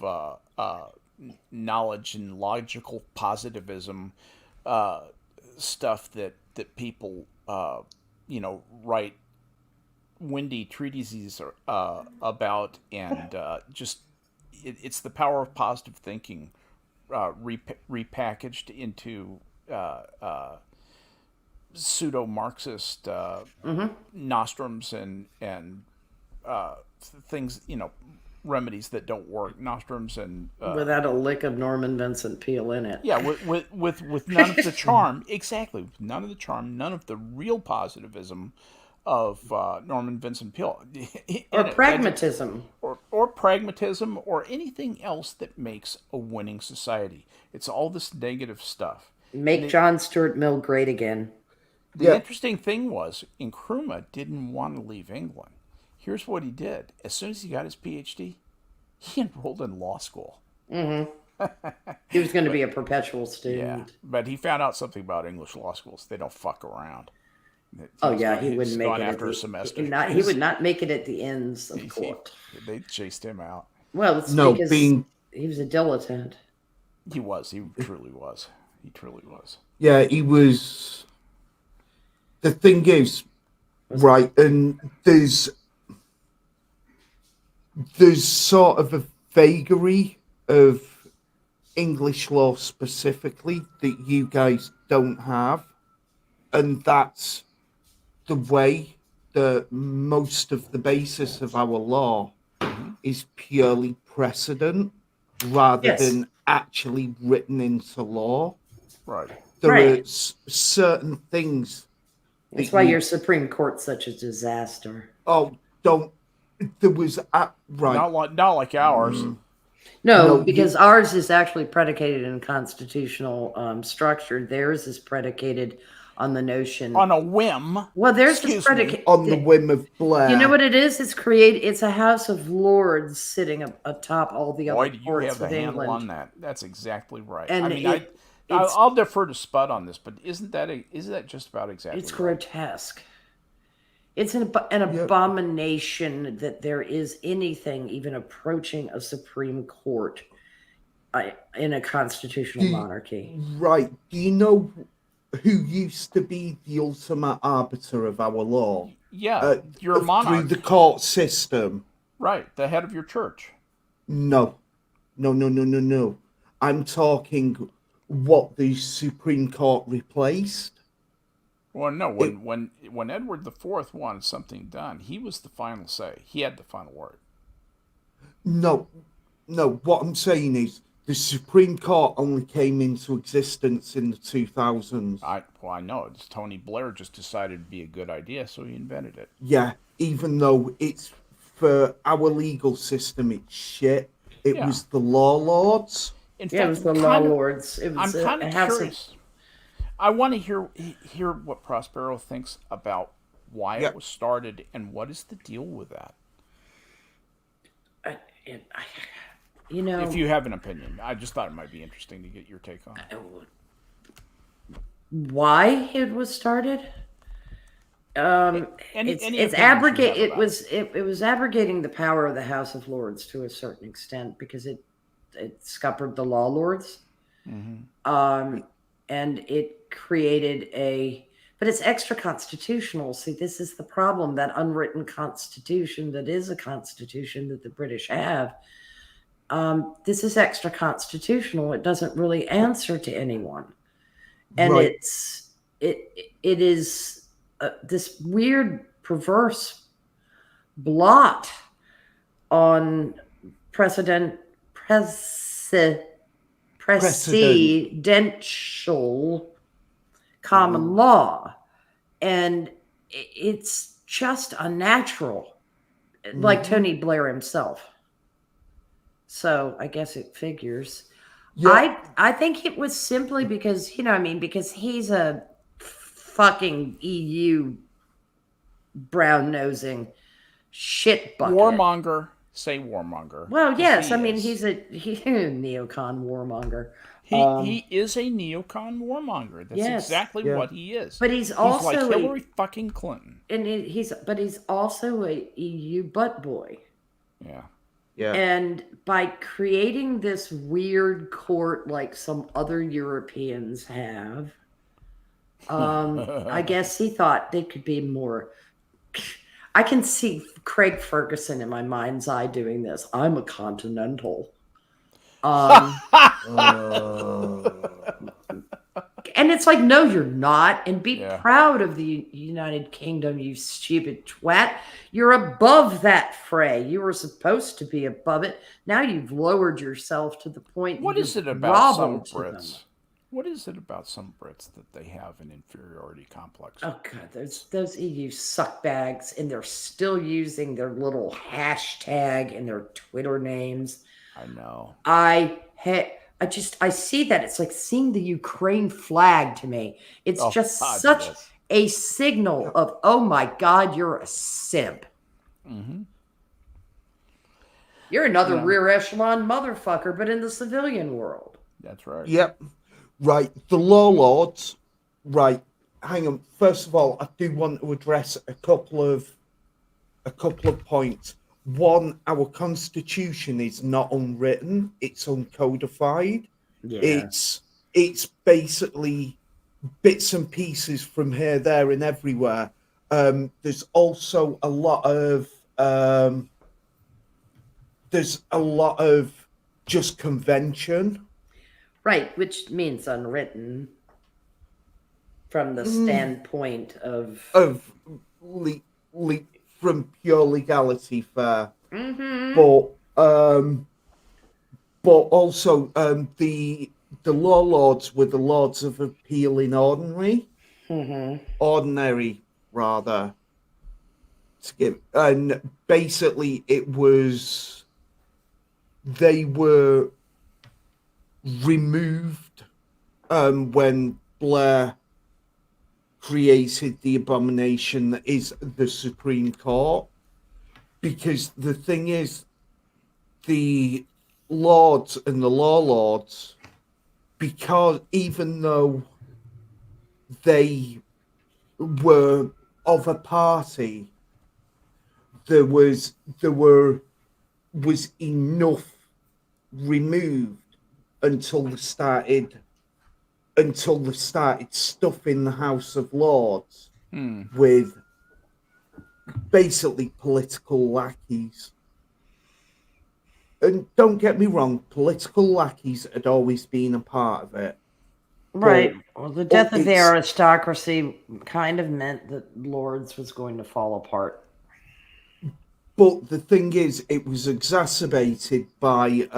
knowledge and logical positivism stuff that people you know, write windy treatises about, and just it's the power of positive thinking repackaged into pseudo Marxist nostrums and things, you know, remedies that don't work, nostrums and Without a lick of Norman Vincent Peale in it. yeah, with none of the charm, exactly, with none of the charm, none of the real positivism of Norman Vincent Peale, Or pragmatism. or pragmatism, or anything else that makes a winning society. It's all this negative stuff. Make John Stuart Mill great again. The interesting thing was, Nkrumah didn't want to leave England. Here's what he did. As soon as he got his PhD, he enrolled in law school. He was going to be a perpetual Yeah, student. but he found out something about English law schools. They don't fuck around. Oh yeah, he He's wouldn't make gone it after a at semester. he would not make it at the ends of court. They chased him out. Well, it's No, because being he was a dilettante. He was. He truly was. He truly was. Yeah, he was. The thing is, right, and there's sort of a vagary of English law specifically that you guys don't have, and that's the way that most of the basis of our law is purely precedent rather Yes. than actually written into law. Right. There Right. are certain things. That's that why you- your Supreme Court's such a disaster. Oh, don't. There was right. Not like ours. No, No, because ours is actually predicated in constitutional structure. Theirs is predicated on the notion. On a whim. Well, theirs is Excuse me. predicated On the whim of Blair. You know what it is? It's a House of Lords sitting atop all the Boy, other do you courts have a of handle England. on that. That's exactly right. And I mean, it's- I'll defer to Spud on this, but isn't that just about exactly It's right? grotesque. It's an abomination that there is anything even approaching a Supreme Court in a constitutional monarchy. Right. Do you know who used to be the ultimate arbiter of our law? Yeah, you're a monarch. Through the court system. Right, the head of your church. No. No. I'm talking what the Supreme Court replaced. Well, no, when Edward IV wanted something done, he was the final say. He had the final word. No. What I'm saying is the Supreme Court only came into existence in the 2000s. I know. It's Tony Blair just decided it'd be a good idea, so he invented it. Yeah, even though it's for our legal system, it's shit. It was the law lords. In Yeah, it was the law lords. It was I'm kind a of house curious. I want to hear what Prospero thinks about why it was started and what is the deal with that. You know, If you have an opinion, I just thought it might be interesting to get your take on it. why it was started. It's abrogate. It was abrogating the power of the House of Lords to a certain extent because it scuppered the law lords, and it created but it's extra constitutional. See, this is the problem, that unwritten constitution that is a constitution that the British have. This is extra constitutional. It doesn't really answer to anyone, and Right. it is this weird, perverse blot on presidential common law, and it's just unnatural, like Tony Blair himself. So I guess it figures. Yeah. I think it was simply because, because he's a fucking EU brown-nosing shit bucket. Warmonger. Say warmonger. Well, yes. He's a neocon warmonger. He is a neocon warmonger. That's exactly what he is. But he's also like Hillary fucking Clinton. And he's also a EU butt boy. Yeah. Yeah. And by creating this weird court like some other Europeans have, I guess he thought they could be more. I can see Craig Ferguson in my mind's eye doing this. I'm a continental. And it's like, no, you're not. And be proud of the United Kingdom, you stupid twat. You're above that fray. You were supposed to be above it. Now you've lowered yourself to the point. What is it about some Brits? What is it about some Brits that they have an inferiority complex? Oh God, those EU suckbags, and they're still using their little hashtag in their Twitter names. I know. I see that. It's like seeing the Ukraine flag to me. It's such a signal of, oh my God, you're a simp. Mm-hmm. You're another rear echelon motherfucker, but in the civilian world. That's right. Yep. Right. The law lords. Right. Hang on. First of all, I do want to address a couple of points. One, our constitution is not unwritten; it's uncodified. Yeah. It's basically bits and pieces from here, there, and everywhere. There's also a lot of just convention, right? Which means unwritten from the standpoint of from pure legality, fair. Mm-hmm. But also the law lords were the lords of appeal in ordinary, rather. And basically, they were removed when Blair created the abomination that is the Supreme Court, because the thing is, the lords and the law lords, because even though they were of a party, there was enough removed until they started stuffing the House of Lords with basically political lackeys. And don't get me wrong, political lackeys had always been a part of it. Right. Well, the death of the aristocracy kind of meant that Lords was going to fall apart. But the thing is, it was exacerbated by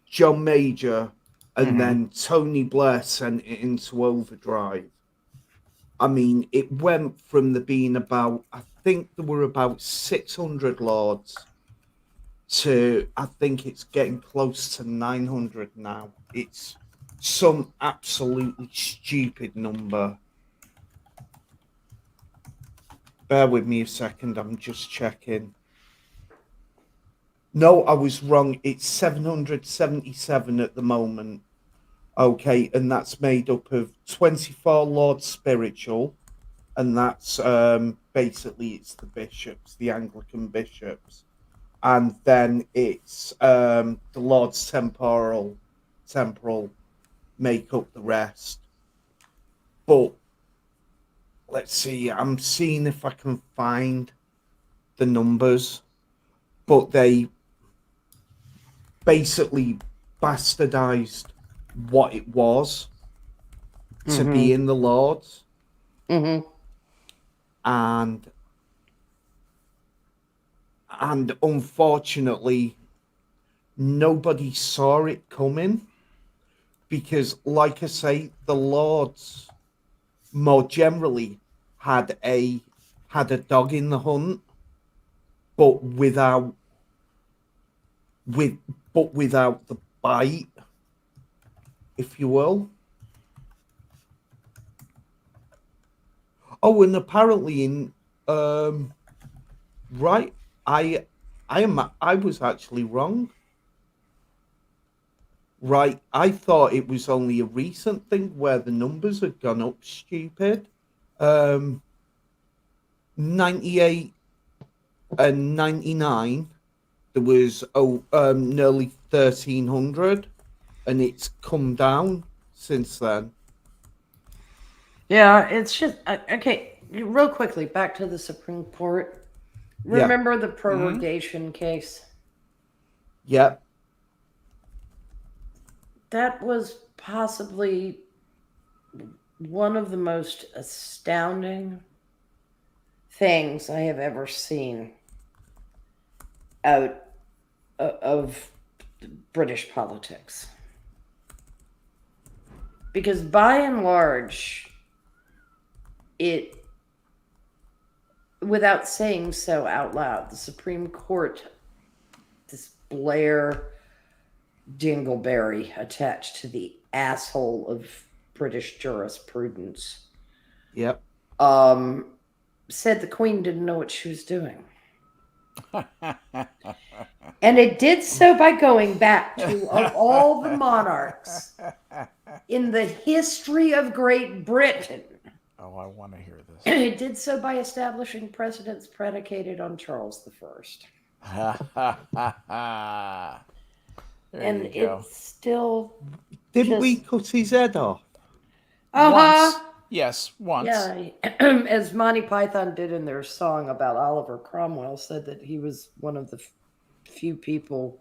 John Major, and then Tony Blair sent it into overdrive. I mean, it went from there being about, I think there were about 600 lords, to I think it's getting close to 900 now. It's some absolutely stupid number. Bear with me a second, I'm just checking. No, I was wrong. It's 777 at the moment. Okay, and that's made up of 24 Lords Spiritual, and that's basically it's the bishops, the Anglican bishops, and then it's the Lords temporal make up the rest. But let's see, I'm seeing if I can find the numbers, but they basically bastardized what it was to be in the Lords. Mm-hmm. And unfortunately nobody saw it coming, because like I say, the Lords more generally had a dog in the hunt, but without the bite, if you will. Oh, and apparently in right, I was actually wrong. Right, I thought it was only a recent thing where the numbers had gone up stupid. 98 and 99, there was nearly 1,300, and it's come down since then. Yeah, it's just okay. Real quickly, back to the Supreme Court. Remember the prorogation case? Yep. That was possibly one of the most astounding things I have ever seen out of British politics. Because by and large, it, without saying so out loud, the Supreme Court, this Blair dingleberry attached to the asshole of British jurisprudence, Yep. said the Queen didn't know what she was doing. And it did so by going back to, of all the monarchs in the history of Great Britain, Oh, I want to hear this. it did so by establishing precedents predicated on Charles I. And it's still. Didn't we cut his head off? Once. Yes, once. Yeah, as Monty Python did in their song about Oliver Cromwell, said that he was one of the few people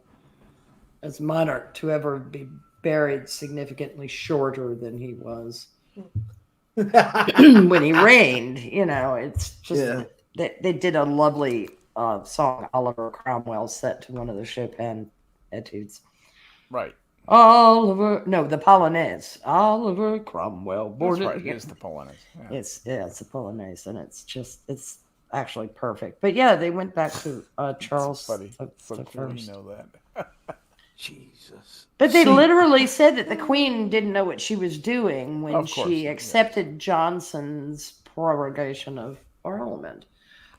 as monarch to ever be buried significantly shorter than he was when he reigned. You know, it's just they did a lovely song, Oliver Cromwell, set to one of the Chopin etudes. Right. The Polonaise. Oliver Cromwell. That's right. It is the Polonaise. Yeah. It's the Polonaise, and it's actually perfect. But yeah, they went back to Charles. Funny. So the cool, first. you know that. Jesus. But they literally said that the Queen didn't know what she was doing when she accepted Johnson's prorogation of Parliament,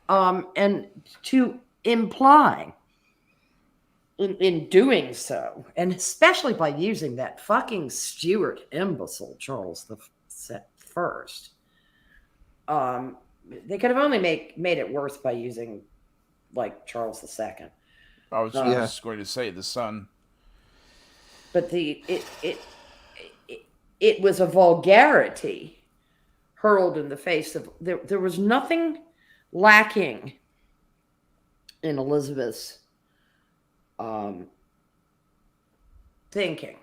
and to imply. In doing so, and especially by using that fucking Stuart imbecile Charles the First, they could have only made it worse by using like Charles II. I was just going to say the son. But it was a vulgarity hurled in the face of there was nothing lacking in Elizabeth's thinking.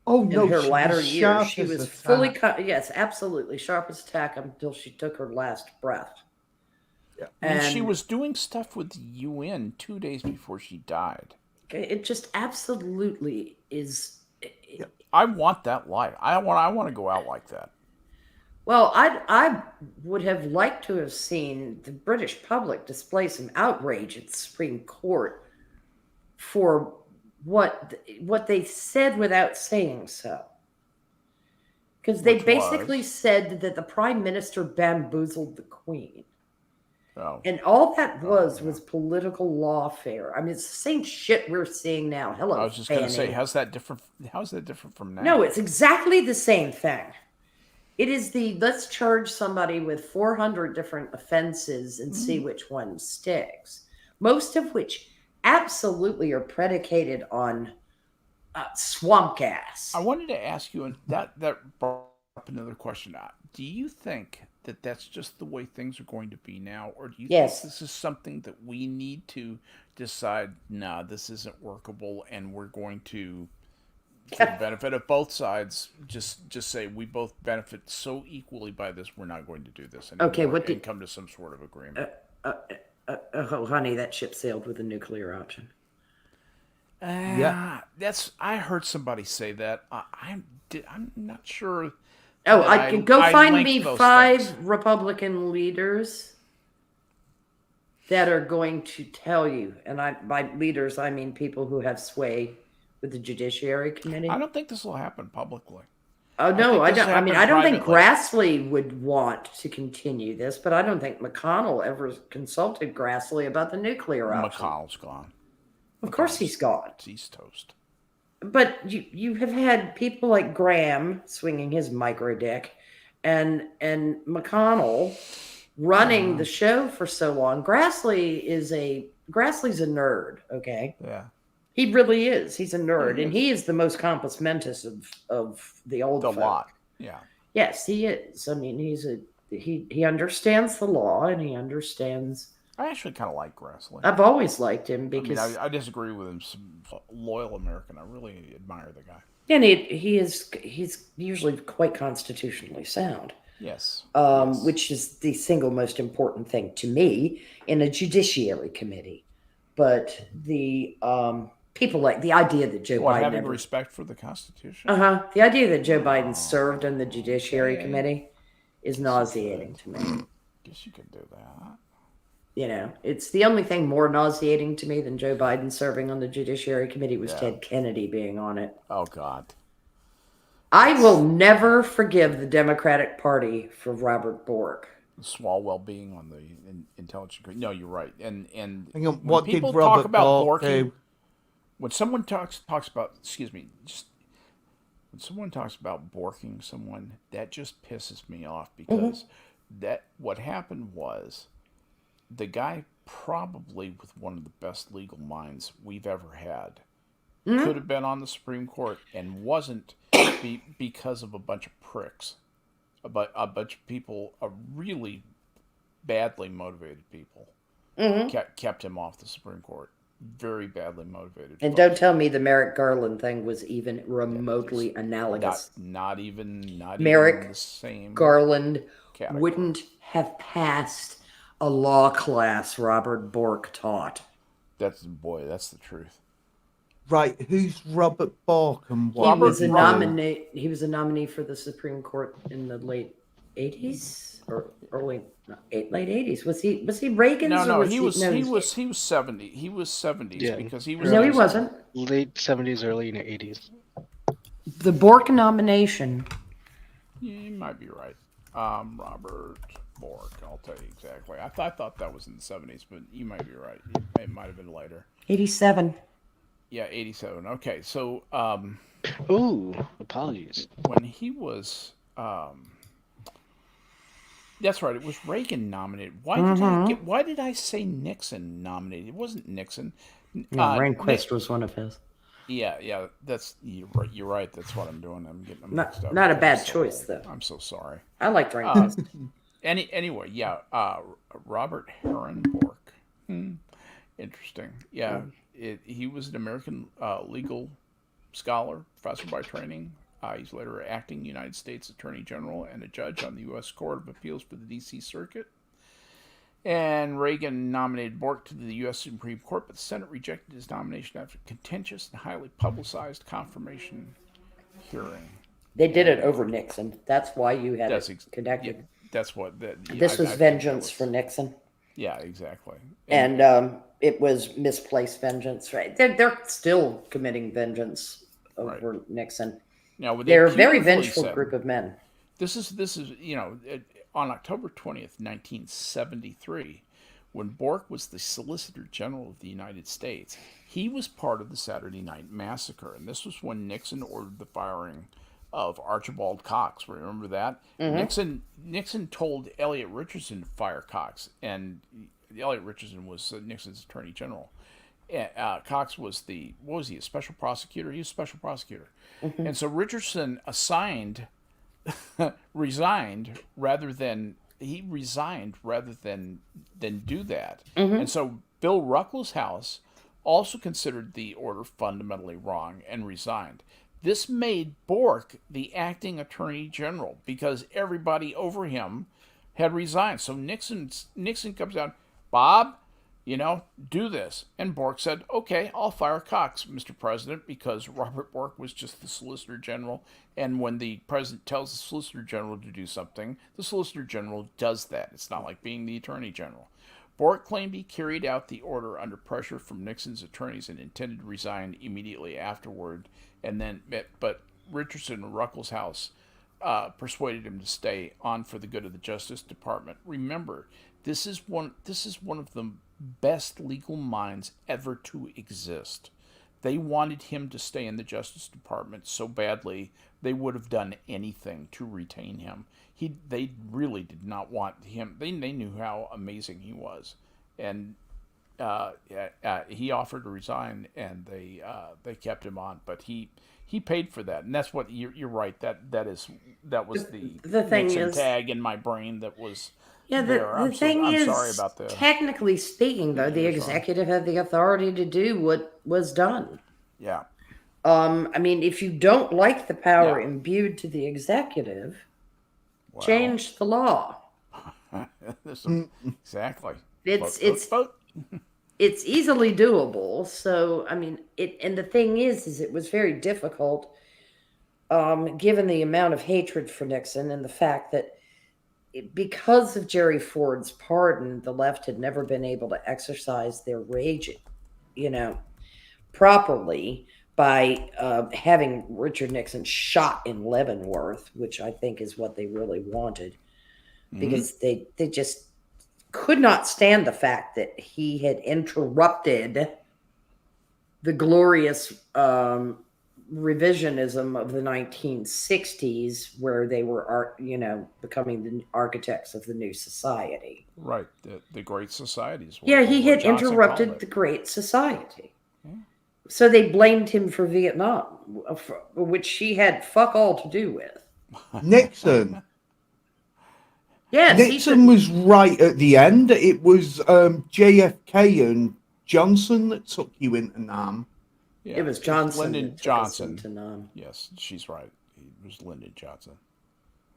Oh no! In her latter years, she was fully yes, absolutely sharp as a tack until she took her last breath. Yeah, and she was doing stuff with the UN 2 days before she died. It just absolutely is. I want that life. I want to go out like that. Well, I would have liked to have seen the British public display some outrage at the Supreme Court for what they said without saying so. Because they basically said that the Prime Minister bamboozled the Queen. Oh. And all that was political lawfare. I mean, it's the same shit we're seeing now. Hello, I was just going to say, how's that different from now? No, it's exactly the same thing. It is the let's charge somebody with 400 different offenses and see which one sticks. Most of which absolutely are predicated on swamp gas. I wanted to ask you, and that brought up another question. Do you think that that's just the way things are going to be now, or do you think Yes. this is something that we need to decide? Nah, this isn't workable, and we're going to, for the benefit of both sides, just say we both benefit so equally by this, we're not going to do this anymore, Okay, what and did? come to some sort of agreement. Oh, honey, that ship sailed with a nuclear option. Yeah. That's I heard somebody say that. I'm not sure. Oh, that I can go I find linked me those 5 things. Republican leaders that are going to tell you, and by leaders I mean people who have sway with the Judiciary Committee. I don't think this will happen publicly. Oh no, I this don't. will I mean, happen I don't think privately. Grassley would want to continue this, but I don't think McConnell ever consulted Grassley about the nuclear option. McConnell's gone. Of course, he's gone. He's toast. But you have had people like Graham swinging his micro dick, and McConnell running the show for so long. Grassley's a nerd. Okay, Yeah. he really is. He's a nerd, He and is. he is the most compos mentis of the old The folk. lot. Yeah. Yes, he is. I mean, he understands the law, and he understands. I actually kind of like Grassley. I've always liked him I mean, because, I disagree with him. Some loyal American. I really admire the guy. and he's usually quite constitutionally sound. Yes. Which is the single most important thing to me in a judiciary committee. But the people like the idea that Joe Biden having respect for the Constitution. the idea that Joe Biden served on the Judiciary Committee is nauseating to me. Guess you could do that. You know, it's the only thing more nauseating to me than Joe Biden serving on the Judiciary Committee was Ted Kennedy being on it. Oh God. I will never forgive the Democratic Party for Robert Bork. Swalwell being on the intelligence. No, you're right. And Hang on, when what did people Robert talk about Bork Borking, do? when someone talks about, excuse me, just when someone talks about borking someone, that just pisses me off because that what happened was the guy probably with one of the best legal minds we've ever had could have been on the Supreme Court and wasn't because of a bunch of pricks, a bunch of people, really badly motivated people, kept him off the Supreme Court. Very badly motivated. And folks. don't tell me the Merrick Garland thing was even remotely analogous. Not even Merrick the same. Garland category. wouldn't have passed a law class Robert Bork taught. That's the truth. Right, who's Robert Bork and what? He was a Robert- He was a nominee for the Supreme Court in the late 80s or late 80s. Was he Reagan's? No, or was he was 70. He was 70s Yeah. because he was. No, he wasn't. Late 70s, early 80s. The Bork nomination. You might be right. Robert Bork. I'll tell you exactly. I thought that was in the 70s, but you might be right. It might have been later. 87. Yeah, 87. Okay, so Ooh, apologies. when he was that's right, it was Reagan nominated. Why did I say Nixon nominated? It wasn't Nixon. No, Rehnquist was one of his. Yeah, you're right. That's what I'm doing. I'm getting them Not, mixed up. not a I'm bad so- choice, though. I'm so sorry. I liked Rehnquist. Anyway, yeah, Robert Heron Bork. Interesting. Yeah, he was an American legal scholar, professor by training. He's later acting United States Attorney General and a judge on the U.S. Court of Appeals for the D.C. Circuit. And Reagan nominated Bork to the U.S. Supreme Court, but the Senate rejected his nomination after a contentious and highly publicized confirmation hearing. They did it over Nixon. That's why you had it connected. Yeah, that's what. This was vengeance for Nixon. Yeah, exactly. And it was misplaced vengeance, right? They're still committing vengeance over Nixon. Now, They're a very vengeful group of men. This is on October 20th, 1973, when Bork was the Solicitor General of the United States, he was part of the Saturday Night Massacre, and this was when Nixon ordered the firing of Archibald Cox. Remember that? Nixon told Elliot Richardson to fire Cox, and Elliot Richardson was Nixon's attorney general. Cox was a special prosecutor? He was a special prosecutor. And so Richardson resigned rather than do that. And so Bill Ruckelshaus also considered the order fundamentally wrong and resigned. This made Bork the acting attorney general because everybody over him had resigned. So Nixon comes out, Bob, do this. And Bork said, okay, I'll fire Cox, Mr. President, because Robert Bork was just the Solicitor General. And when the President tells the Solicitor General to do something, the Solicitor General does that. It's not like being the Attorney General. Bork claimed he carried out the order under pressure from Nixon's attorneys and intended to resign immediately afterward. But Richardson and Ruckelshaus persuaded him to stay on for the good of the Justice Department. Remember, this is one of the best legal minds ever to exist. They wanted him to stay in the Justice Department so badly they would have done anything to retain him. They really did not want him. They knew how amazing he was, and he offered to resign, and they kept him on. But he paid for that, and that's what you're right. That was the thing Nixon is, tag in my brain that was. yeah, I'm sorry about that. Technically speaking, though, the executive had the authority to do what was done. Yeah. I mean, if you don't like the power imbued to the executive, change the law. Exactly. It's easily doable. So, I mean, and the thing is it was very difficult, given the amount of hatred for Nixon and the fact that because of Jerry Ford's pardon, the left had never been able to exercise their rage, properly by having Richard Nixon shot in Leavenworth, which I think is what they really wanted, because they just could not stand the fact that he had interrupted the glorious revisionism of the 1960s, where they were, becoming the architects of the new society. Right, the Great Societies. Yeah, he had interrupted the Great Society. Yeah. So they blamed him for Vietnam, which he had fuck all to do with. Nixon. Yes, Nixon was right at the end. It was JFK and Johnson that took you into Nam. Yeah, it was Johnson. Lyndon Johnson. Yes, she's right. It was Lyndon Johnson.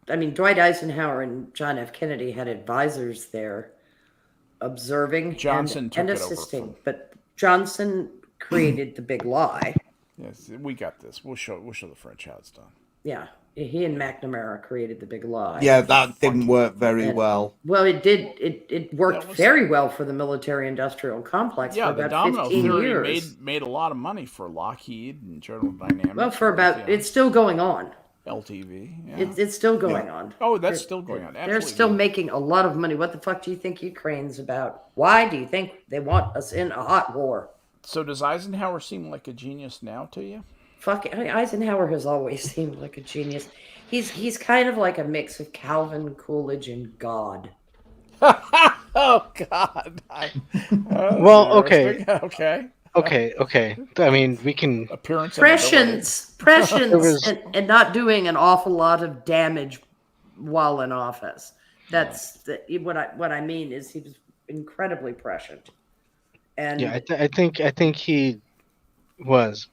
I mean, Dwight Eisenhower and John F. Kennedy had advisors there observing and assisting. But Johnson created the big lie. Yes, we got this. We'll show the French how it's done. Yeah. He and McNamara created the big lie. Yeah, that didn't work very well. Well, it did. It worked very well for the military-industrial complex for about 15 years. Made a lot of money for Lockheed and General Dynamics. Well, it's still going on. LTV. Yeah. It's still going on. Oh, that's still going on. Absolutely. They're still making a lot of money. What the fuck do you think Ukraine's about? Why do you think they want us in a hot war? So does Eisenhower seem like a genius now to you? Eisenhower has always seemed like a genius. He's kind of like a mix of Calvin Coolidge and God. Oh God! Okay. I mean, we can prescience, and not doing an awful lot of damage while in office. That's what I mean is he was incredibly prescient. And yeah, I think he was.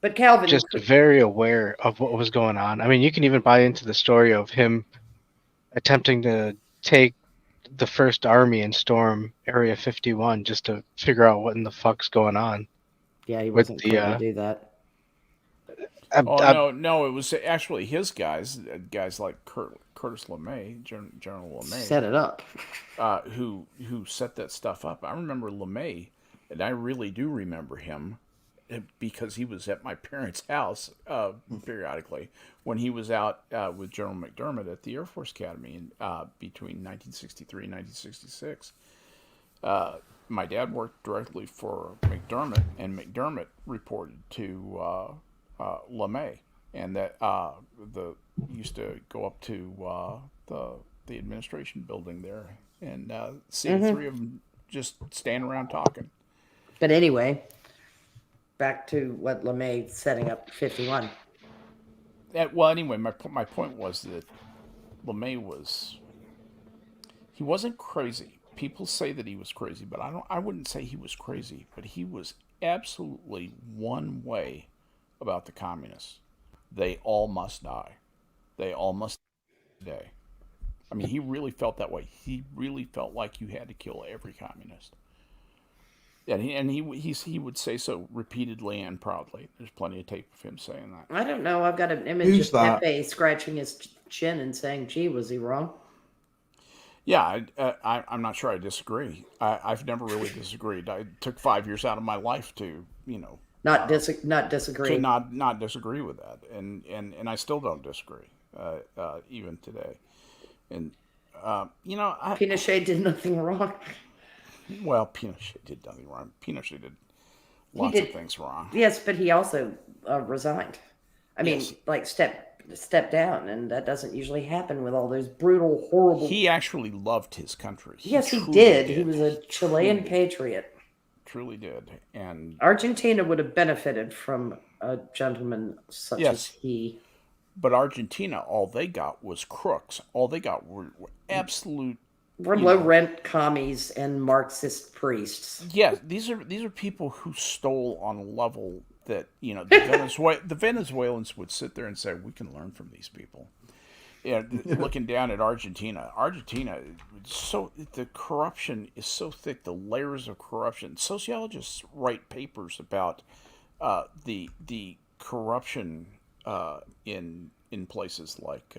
But Calvin just very aware of what was going on. I mean, you can even buy into the story of him attempting to take the First Army and storm Area 51 just to figure out what in the fuck's going on. Yeah, he wasn't going to do that. No, it was actually his guys like Curtis LeMay, General LeMay, set it up. Who set that stuff up. I remember LeMay, and I really do remember him, because he was at my parents' house periodically when he was out with General McDermott at the Air Force Academy between 1963 and 1966. My dad worked directly for McDermott, and McDermott reported to LeMay. and that the used to go up to the administration building there and see the three of them just standing around talking. But anyway, back to what LeMay setting up 51. Well, anyway, my point was that LeMay he wasn't crazy. People say that he was crazy, but I wouldn't say he was crazy, but he was absolutely one way about the communists. They all must die. They all must die. I mean, he really felt that way. He really felt like you had to kill every communist. And he would say so repeatedly and proudly. There's plenty of tape of him saying that. I don't know. I've got an image Who's of that? Pepe scratching his chin and saying, "Gee, was he wrong?" Yeah, I'm not sure I disagree. I've never really disagreed. I took 5 years out of my life to, Not disagree. to not disagree with that, and I still don't disagree, even today. And Pinochet did nothing wrong. well, Pinochet did nothing wrong. Pinochet did lots of things wrong. Yes, but he also resigned. I mean, Yes. like step down, and that doesn't usually happen with all those brutal, horrible. He actually loved his country. Yes, he truly did. He was a Chilean Truly. patriot. Truly did, and Argentina would have benefited from a gentleman such Yes. as he. but Argentina, all they got was crooks. All they got were absolute. We're low rent commies and Marxist priests. Yeah, these are people who stole on a level that the Venezuelans would sit there and say we can learn from these people. Yeah, looking down at Argentina, so the corruption is so thick, the layers of corruption. Sociologists write papers about the corruption in places like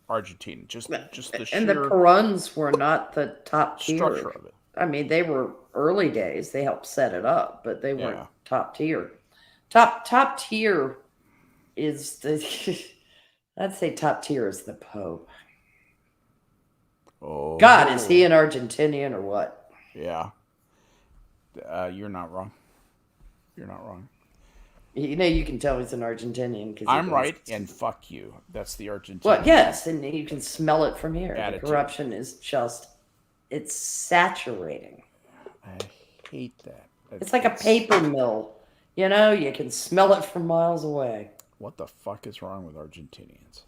Argentina. Just the sheer And the Peruns were not the top tier. structure of it. I mean, they were early days. They helped set it up, but they weren't Yeah. top tier. Top tier is the. I'd say top tier is the Pope. Oh God, is he an Argentinian or what? Yeah. You're not wrong. You're not wrong. You know, you can tell he's an Argentinian because I'm right, and fuck you. That's the Argentine. Well, yes, and you can smell it from here. Attitude. The corruption is it's saturating. I hate that. It's like a paper mill. You know, you can smell it from miles away. What the fuck is wrong with Argentinians?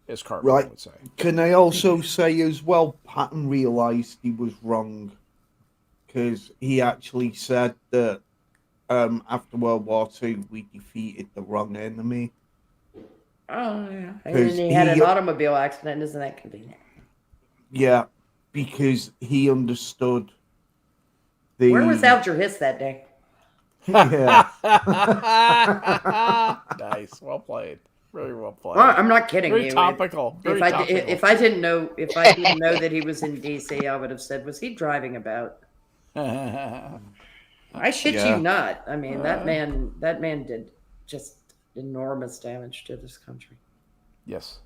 As Cartman Right. would say. Can I also say as well, Patton realised he was wrong because he actually said that after World War II we defeated the wrong enemy. Oh, yeah. And 'Cause then he had an he- automobile accident. Isn't that convenient? Yeah, because he understood the. Where was Alger Hiss that day? Yeah. Nice. Well played. Very well played. Well, I'm not kidding Very you. topical. Very If I topical. if I didn't know that he was in DC, I would have said, "Was he driving about?" I shit Yeah. you not. I mean, that man did just enormous damage to this country. Yes.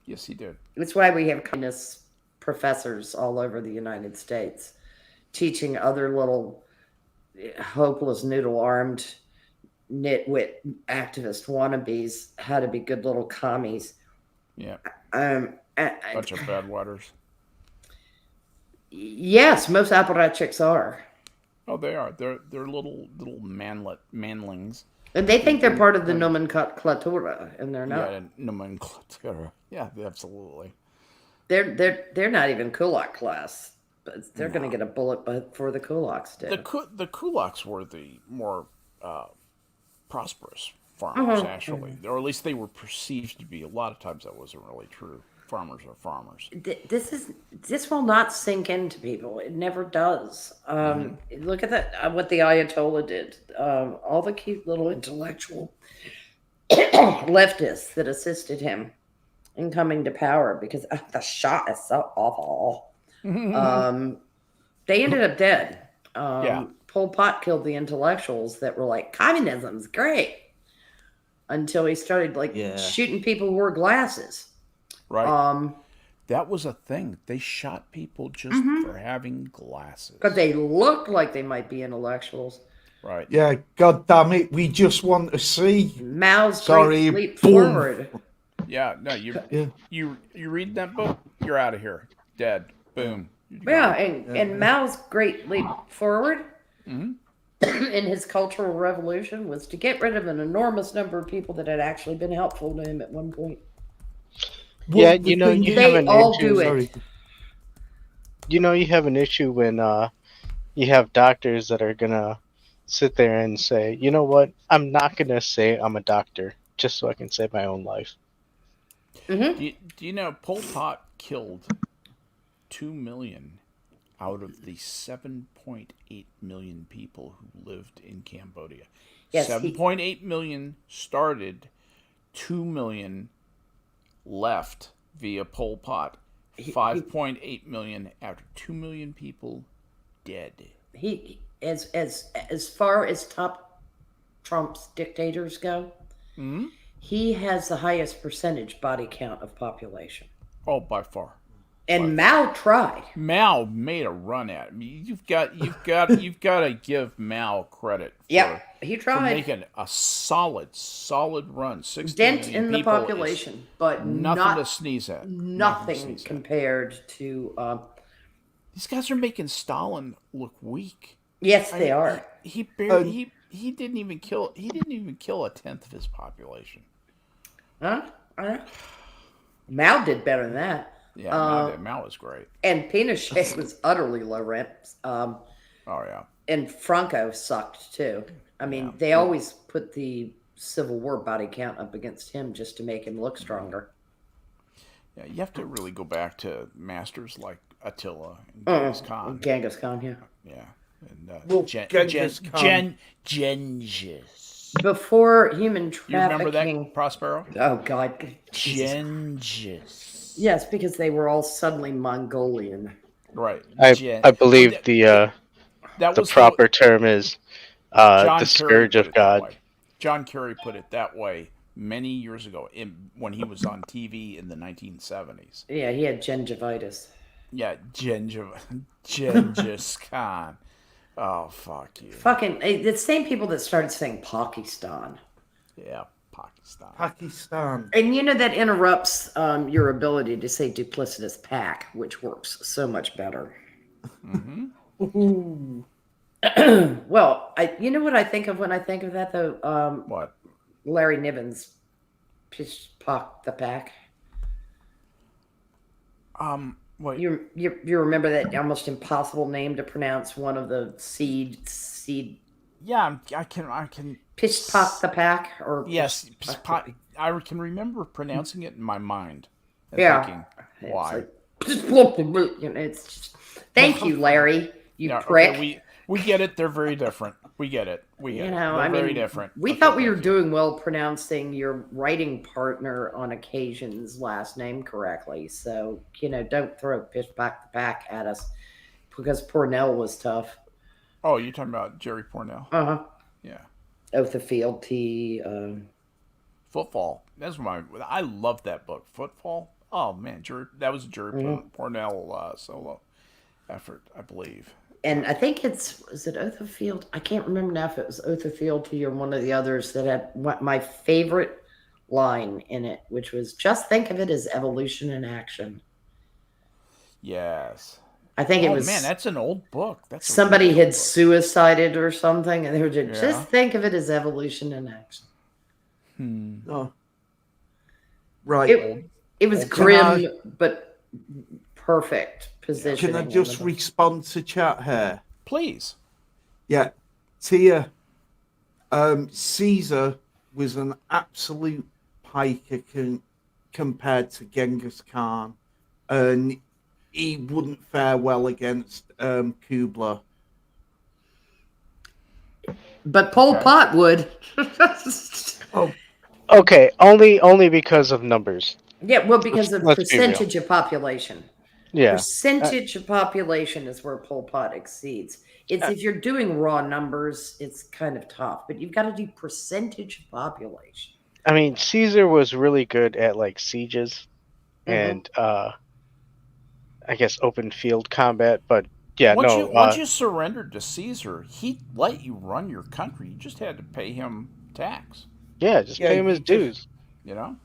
Yes, he did. It's why we have communist professors all over the United States teaching other little hopeless noodle-armed nitwit activist wannabes how to be good little commies. Yeah. I- Bunch of bad waters. yes, most apparatchiks are. Oh, they are. They're little manlings. And they think they're part of the nomenclatura, and they're not. Yeah, nomenclature. Yeah, absolutely. They're not even kulak class, but they're going to get a bullet for the kulaks did. The kulaks were the more prosperous farmers, actually, or at least they were perceived to be. A lot of times that wasn't really true. Farmers are farmers. This will not sink into people. It never does. Look at what the Ayatollah did. All the cute little intellectual leftists that assisted him in coming to power because the Shah is so awful. They ended up dead. Yeah. Pol Pot killed the intellectuals that were like, communism's great. Until he started shooting people who wore glasses. Right. That was a thing. They shot people just for having glasses. Because they looked like they might be intellectuals. Right. Yeah, god damn it, we just want to see. Mao's Sorry, Great Leap boom. Forward. Yeah. No, Yeah. you read that book, you're out of here. Dead. Boom. You're Yeah, gone. and Mao's Great Leap Forward Mhm. in his Cultural Revolution was to get rid of an enormous number of people that had actually been helpful to him at one point. Yeah, the you know, thing you is- have They an all issue. do it. Sorry. You know, you have an issue when you have doctors that are gonna sit there and say, you know what, I'm not gonna say I'm a doctor just so I can save my own life. Mm-hmm. Do you know Pol Pot killed 2 million out of the 7.8 million people who lived in Cambodia? Yes, 7.8 million started, 2 million left via Pol Pot. 5.8 million after 2 million people dead. He as far as top Trump's dictators go, Hmm? he has the highest percentage body count of population. Oh, by far. And Mao tried. Mao made a run at it. You've got to give Mao credit for, Yep, he for tried. making a solid run. 60 Dent million in the people is population, but nothing to sneeze at. nothing compared to. These guys are making Stalin look weak. Yes, I they mean, are. He barely he didn't even kill a tenth of his population. Huh? Mao did better than that. Yeah, Mao was great. And Pinochet was utterly low rent. Oh yeah. And Franco sucked too. I mean, Yeah. they always put the Civil War body count up against him just to make him look stronger. Yeah, you have to really go back to masters like Attila and Genghis Khan. Genghis Khan, yeah. Yeah. And Well, Genghis Khan. Gengis. Before human You remember trafficking. that, Prospero? Oh God. Jesus. Gengis. Yes, because they were all suddenly Mongolian. Right. I believe the was proper term is the scourge of God. John Kerry put it that way many years ago when he was on TV in the 1970s. Yeah, he had gingivitis. Yeah, Gengis Khan. Oh, fuck you. Fucking the same people that started saying Pakistan. Yeah, Pakistan. Pakistan. And you know that interrupts your ability to say duplicitous pack, which works so much better. Ooh. Well, you know what I think of when I think of that though? What? Larry Niven's Pish Pock the Pack. What? You remember that almost impossible name to pronounce? One of the seed. Yeah, I can. Pish Pock the Pack, or Yes, I can remember pronouncing it in my mind. And Yeah. thinking, why? It's just, thank you, Larry. You Yeah, prick. okay, we get it. They're very different. We get it. We get it. They're very different. We Okay, thought we thank were you. doing well pronouncing your writing partner on occasion's last name correctly. So, don't throw Pish Pock the Pack at us because Pornell was tough. Oh, you're talking about Jerry Pornell? Uh-huh. Yeah. Oathifield T. Footfall. I love that book. Footfall. Oh man, that was a Jerry Pornell solo effort, I believe. And I think is it Oathifield? I can't remember now if it was Oathifield T or one of the others that had my favorite line in it, which was just think of it as evolution in action. Yes. I think it Oh was. man, that's an old book. That's a Somebody really had old book. suicided or something, and they were just Yeah. think of it as evolution in action. Oh. Right. It was Can grim, but perfect position. Can I just respond to chat here? Please. Yeah. Tia, Caesar was an absolute piker compared to Genghis Khan, and he wouldn't fare well against Kubla. But Pol Pot would. Oh, Okay, only because of numbers. Yeah, well, because of Let's be real. percentage of population. Yeah. Percentage of population is where Pol Pot exceeds. It's if you're doing raw numbers, it's kind of tough, but you've got to do percentage of population. I mean, Caesar was really good at like sieges and I guess open field combat, but Yeah, Once no. you once you surrendered to Caesar, he let you run your country. You just had to pay him tax. Yeah, just Yeah, pay him his you just dues. You know.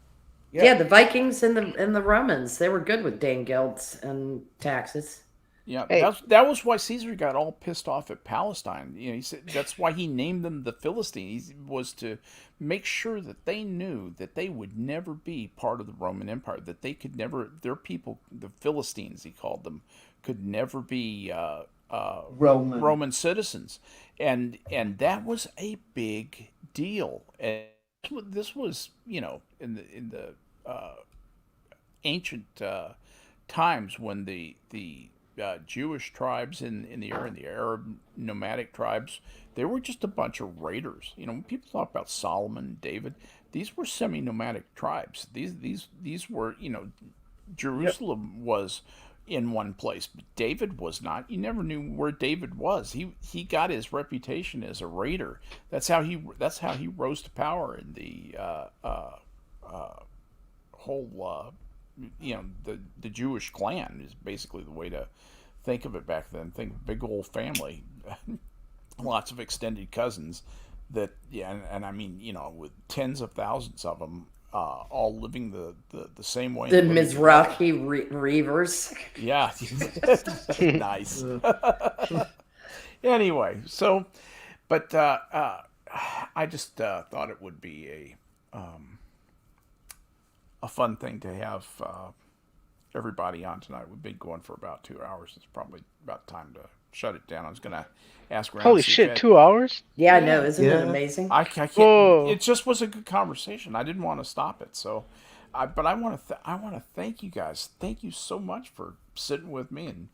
Yeah, the Vikings and the Romans, they were good with Dangelts and taxes. Yeah, Hey, that was why Caesar got all pissed off at Palestine. You know, he said that's why he named them the Philistines. He was to make sure that they knew that they would never be part of the Roman Empire. That they could never, their people, the Philistines, he called them, could never be Roman. Roman citizens, and that was a big deal. And this was, you know, in the ancient times when the Jewish tribes in the area, the Arab nomadic tribes, they were just a bunch of raiders. You know, when people talk about Solomon and David, these were semi-nomadic tribes. These were, you know, Jerusalem was in one place, but David was not. You never knew where David was. He got his reputation as a raider. That's how he rose to power in the whole you know, the Jewish clan is basically the way to think of it back then. Think big old family, lots of extended cousins that, yeah, and I mean, you know, with tens of thousands of them, all living the same way. The and living together. Mizrahi Reavers. Yeah, nice. Anyway, so, but I just thought it would be a fun thing to have everybody on tonight. We've been going for about 2 hours. It's probably about time to shut it down. I was gonna ask around. holy see if shit, Ed- 2 hours? Yeah, I know. Isn't it Yeah. amazing? I can't. Whoa. It just was a good conversation. I didn't want to stop it. So, but I want to. I want to thank you guys. Thank you so much for sitting with me and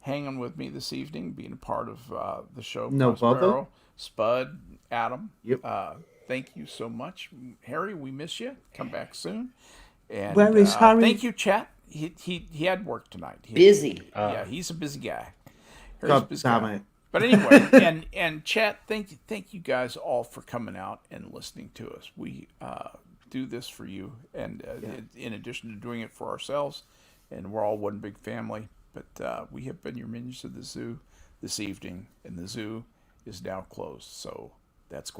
hanging with me this evening, being a part of the show. No bother. Prospero, Spud, Adam. Yep. Thank you so much, Harry. We miss you. Come back soon. And Where is Harry? thank you, chat. He had work tonight. Busy. Yeah, he's a busy guy. Harry's a God busy damn guy. it. But anyway, and chat, thank you guys all for coming out and listening to us. We do this for you, and in addition to doing it for ourselves, and we're all one big family. But we have been your minions of the zoo this evening, and the zoo is now closed. So that's going.